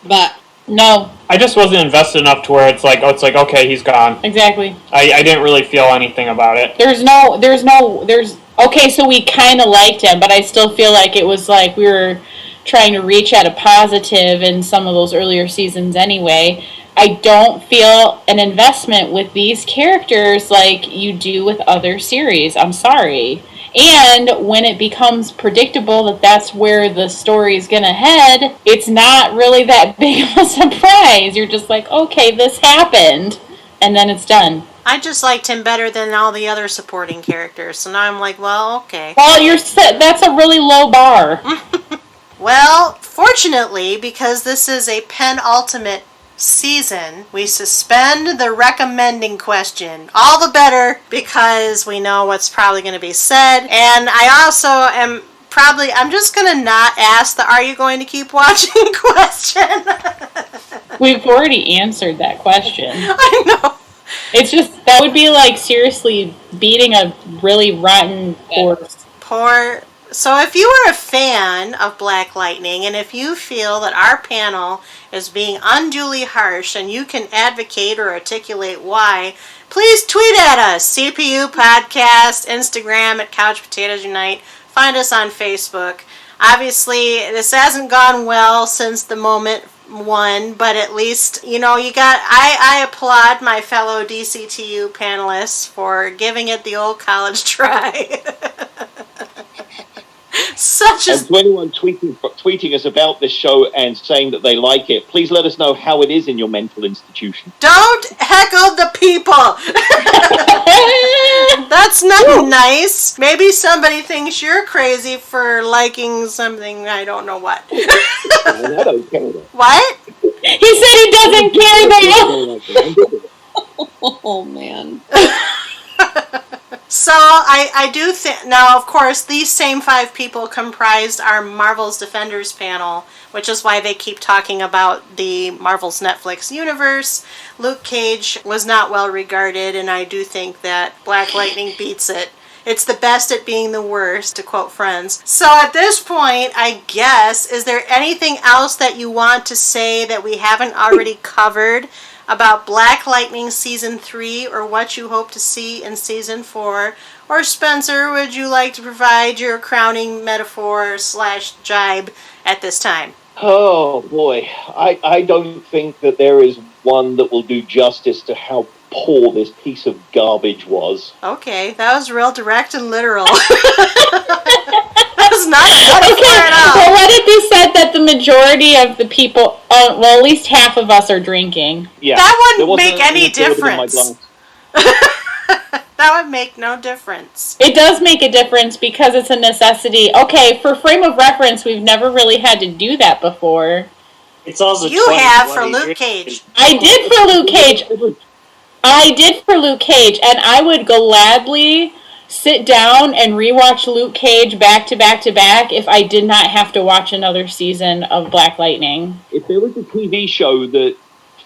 but no. I just wasn't invested enough to where it's like, okay, he's gone. Exactly. I didn't really feel anything about it. Okay, so we kind of liked him, but I still feel like it was like we were trying to reach at a positive in some of those earlier seasons anyway. I don't feel an investment with these characters like you do with other series. I'm sorry. And when it becomes predictable that that's where the story's gonna head, it's not really that big of a surprise. You're just like, okay, this happened, and then it's done. I just liked him better than all the other supporting characters, so now I'm like, well, okay. Well, that's a really low bar. Well, fortunately, because this is a penultimate season, we suspend the recommending question. All the better, because we know what's probably going to be said. And I also I'm just going to not ask the "Are you going to keep watching?" question. We've already answered that question. I know. It's just, that would be like seriously beating a really rotten horse. So if you are a fan of Black Lightning, and if you feel that our panel is being unduly harsh and you can advocate or articulate why, please tweet at us, CPU Podcast, Instagram at Couch Potatoes Unite, Find us on Facebook. Obviously, this hasn't gone well since the moment one, but at least, I applaud my fellow DCTU panelists for giving it the old college try. And to anyone tweeting us about this show and saying that they like it, please let us know how it is in your mental institution. Don't heckle the people! That's not nice. Maybe somebody thinks you're crazy for liking something, I don't know what. I don't care. What? He said he doesn't care though! Oh, man. So, I do think... Now, of course, these same 5 people comprised our Marvel's Defenders panel, which is why they keep talking about the Marvel's Netflix universe. Luke Cage was not well regarded, and I do think that Black Lightning beats it. It's the best at being the worst, to quote Friends. So at this point, I guess, is there anything else that you want to say that we haven't already covered about Black Lightning Season 3 or what you hope to see in Season 4? Or Spencer, would you like to provide your crowning metaphor / jibe at this time? Oh boy, I don't think that there is one that will do justice to how poor this piece of garbage was. Okay, that was real direct and literal. That was not a metaphor at all. Well, let it be said that the majority of the people, at least half of us are drinking. Yeah, that wouldn't make any difference. That would make no difference. It does make a difference because it's a necessity. Okay, for frame of reference, we've never really had to do that before. It's also you have for Luke Cage. I did for Luke Cage, and I would gladly sit down and rewatch Luke Cage back to back to back if I did not have to watch another season of Black Lightning. If there was a TV show that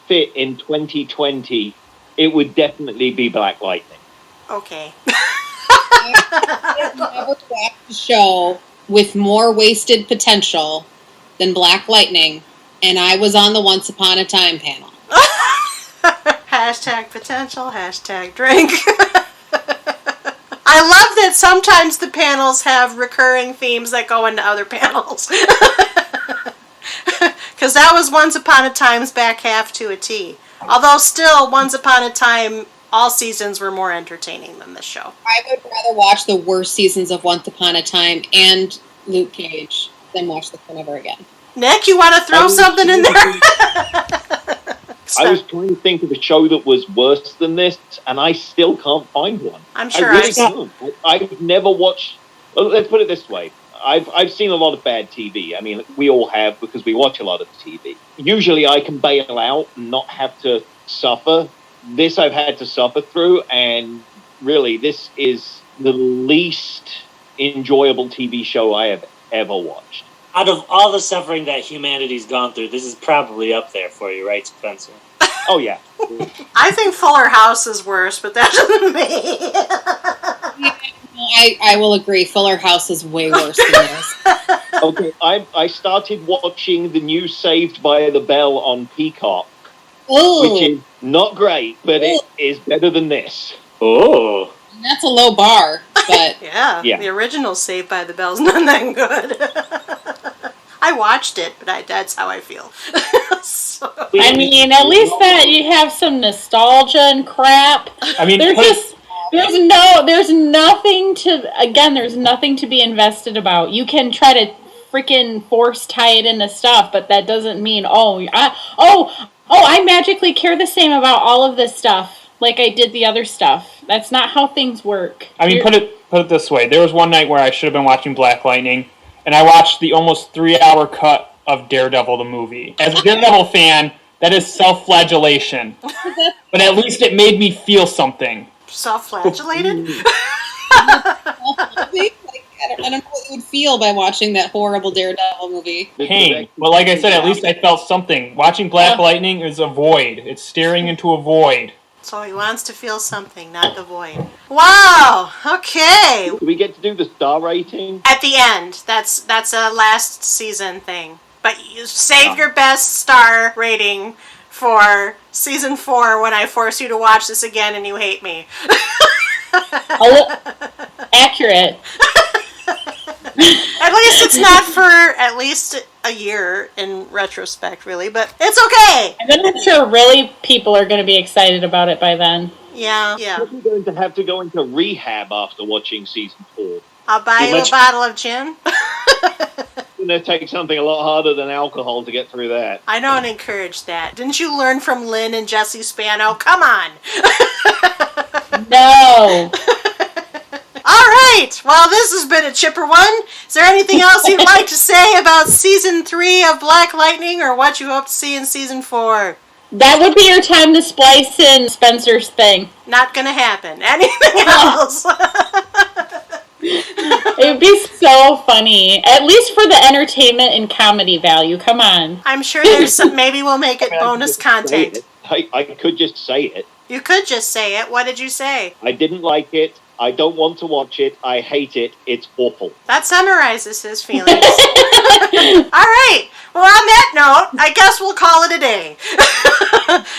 fit in 2020, it would definitely be Black Lightning. Okay. I've never watched a show with more wasted potential than Black Lightning, and I was on the Once Upon a Time panel. Hashtag potential, hashtag drink. I love that sometimes the panels have recurring themes that go into other panels. Because that was Once Upon a Time's back half to a T. Although still, Once Upon a Time, all seasons were more entertaining than this show. I would rather watch the worst seasons of Once Upon a Time and Luke Cage than watch them ever again. Nick, you want to throw something in there? I was trying to think of a show that was worse than this, and I still can't find one. I'm sure I really can't. I've never watched... Well, let's put it this way. I've seen a lot of bad TV. I mean, we all have, because we watch a lot of TV. Usually I can bail out and not have to suffer. This I've had to suffer through, and really, this is the least enjoyable TV show I have ever watched. Out of all the suffering that humanity's gone through, this is probably up there for you, right, Spencer? Oh, yeah. I think Fuller House is worse, but that's me. I will agree. Fuller House is way worse than this. Okay, I started watching the new Saved by the Bell on Peacock, which is not great, but it is better than this. Oh. That's a low bar, but... yeah, the original Saved by the Bell's not that good. I watched it, but that's how I feel. So. I mean, at least that you have some nostalgia and crap. I mean, there's nothing to be invested about. You can try to freaking force tie it into stuff, but that doesn't mean I magically care the same about all of this stuff like I did the other stuff. That's not how things work. I mean, put it this way. There was one night where I should have been watching Black Lightning, and I watched the almost 3-hour cut of Daredevil the movie. As a Daredevil fan, that is self-flagellation. But at least it made me feel something. Self-flagellated? I don't know what you would feel by watching that horrible Daredevil movie. Pain. Well, like I said, at least I felt something. Watching Black Lightning is a void. It's staring into a void. So he wants to feel something, not the void. Wow! Okay. Do we get to do the star rating? At the end. That's a last season thing. But you save your best star rating for season 4 when I force you to watch this again and you hate me. Accurate. At least it's not for at least a year in retrospect, really, but it's okay. And then I'm sure really people are going to be excited about it by then. Yeah. You're going to have to go into rehab after watching season 4. I'll buy you a bottle of gin. It's going to take something a lot harder than alcohol to get through that. I don't encourage that. Didn't you learn from Lynn and Jesse Spano? Come on. No. All right. Well, this has been a chipper one. Is there anything else you'd like to say about season 3 of Black Lightning, or what you hope to see in season 4? That would be your time to splice in Spencer's thing. Not gonna happen. Anything else? It would be so funny. At least for the entertainment and comedy value. Come on. I'm sure there's some. Maybe we'll make it bonus content. I could just say it. You could just say it. What did you say? I didn't like it. I don't want to watch it. I hate it. It's awful. That summarizes his feelings. All right. Well, on that note, I guess we'll call it a day.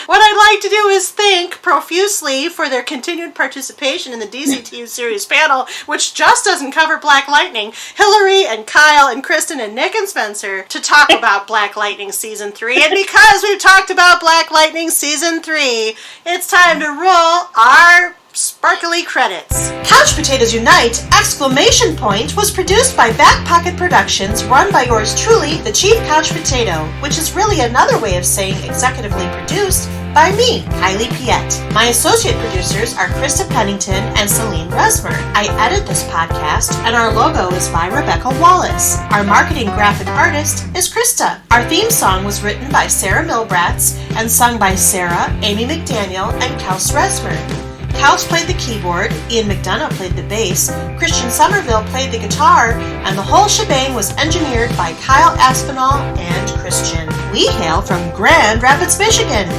What I'd like to do is thank profusely for their continued participation in the DCTU series panel, which just doesn't cover Black Lightning, Hillary and Kyle and Kristen and Nick and Spencer to talk about Black Lightning Season 3. And because we've talked about Black Lightning Season 3, it's time to roll our sparkly credits. Couch Potatoes Unite! Exclamation point was produced by Back Pocket Productions, run by yours truly, the Chief Couch Potato, which is really another way of saying executively produced by me, Kylie Piette. My associate producers are Krista Pennington and Selene Rezmer. I edit this podcast, and our logo is by Rebecca Wallace. Our marketing graphic artist is Krista. Our theme song was written by Sarah Milbratz and sung by Sarah, Amy McDaniel, and Kels Rezmer. Kels played the keyboard, Ian McDonough played the bass, Christian Somerville played the guitar, and the whole shebang was engineered by Kyle Aspinall and Christian. We hail from Grand Rapids, Michigan.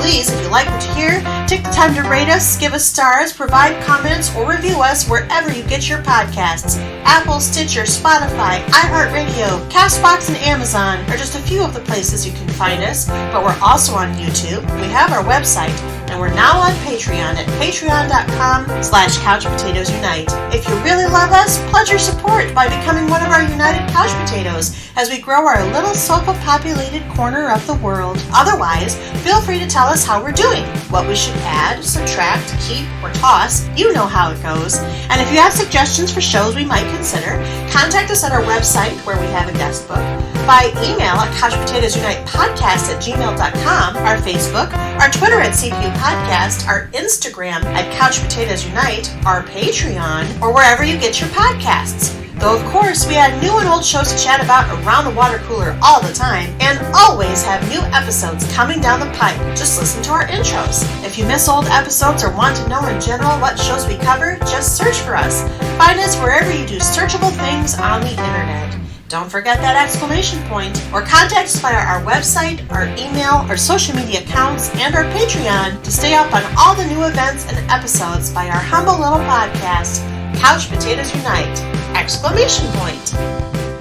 Please, if you like what you hear, take the time to rate us, give us stars, provide comments, or review us wherever you get your podcasts. Apple, Stitcher, Spotify, iHeartRadio, CastBox, and Amazon are just a few of the places you can find us, but we're also on YouTube. We have our website, and we're now on Patreon at patreon.com/CouchPotatoesUnite. If you really love us, pledge your support by becoming one of our United Couch Potatoes as we grow our little sofa-populated corner of the world. Otherwise, feel free to tell us how we're doing, what we should add, subtract, keep, or toss. You know how it goes. And if you have suggestions for shows we might consider, contact us at our website where we have a guest book, by email at couchpotatoesunitepodcast@gmail.com, our Facebook, our Twitter at CPU Podcast, our Instagram at Couch Potatoes Unite, our Patreon, or wherever you get your podcasts. Though, of course, we add new and old shows to chat about around the water cooler all the time, and always have new episodes coming down the pipe. Just listen to our intros. If you miss old episodes or want to know in general what shows we cover, just search for us. Find us wherever you do searchable things on the internet. Don't forget that exclamation point, or contact us via our website, our email, our social media accounts, and our Patreon to stay up on all the new events and episodes by our humble little podcast, Couch Potatoes Unite! Exclamation point.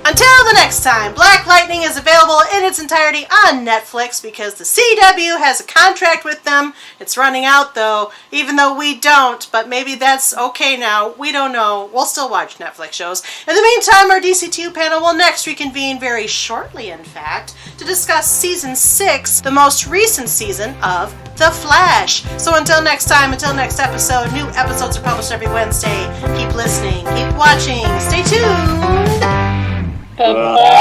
Until the next time, Black Lightning is available in its entirety on Netflix because the CW has a contract with them. It's running out though, even though we don't, but maybe that's okay now. We don't know. We'll still watch Netflix shows. In the meantime, our DCTU panel will next reconvene very shortly, in fact, to discuss Season 6, the most recent season of The Flash. So until next time, until next episode, new episodes are published every Wednesday. Keep listening, keep watching, stay tuned! Bye-bye.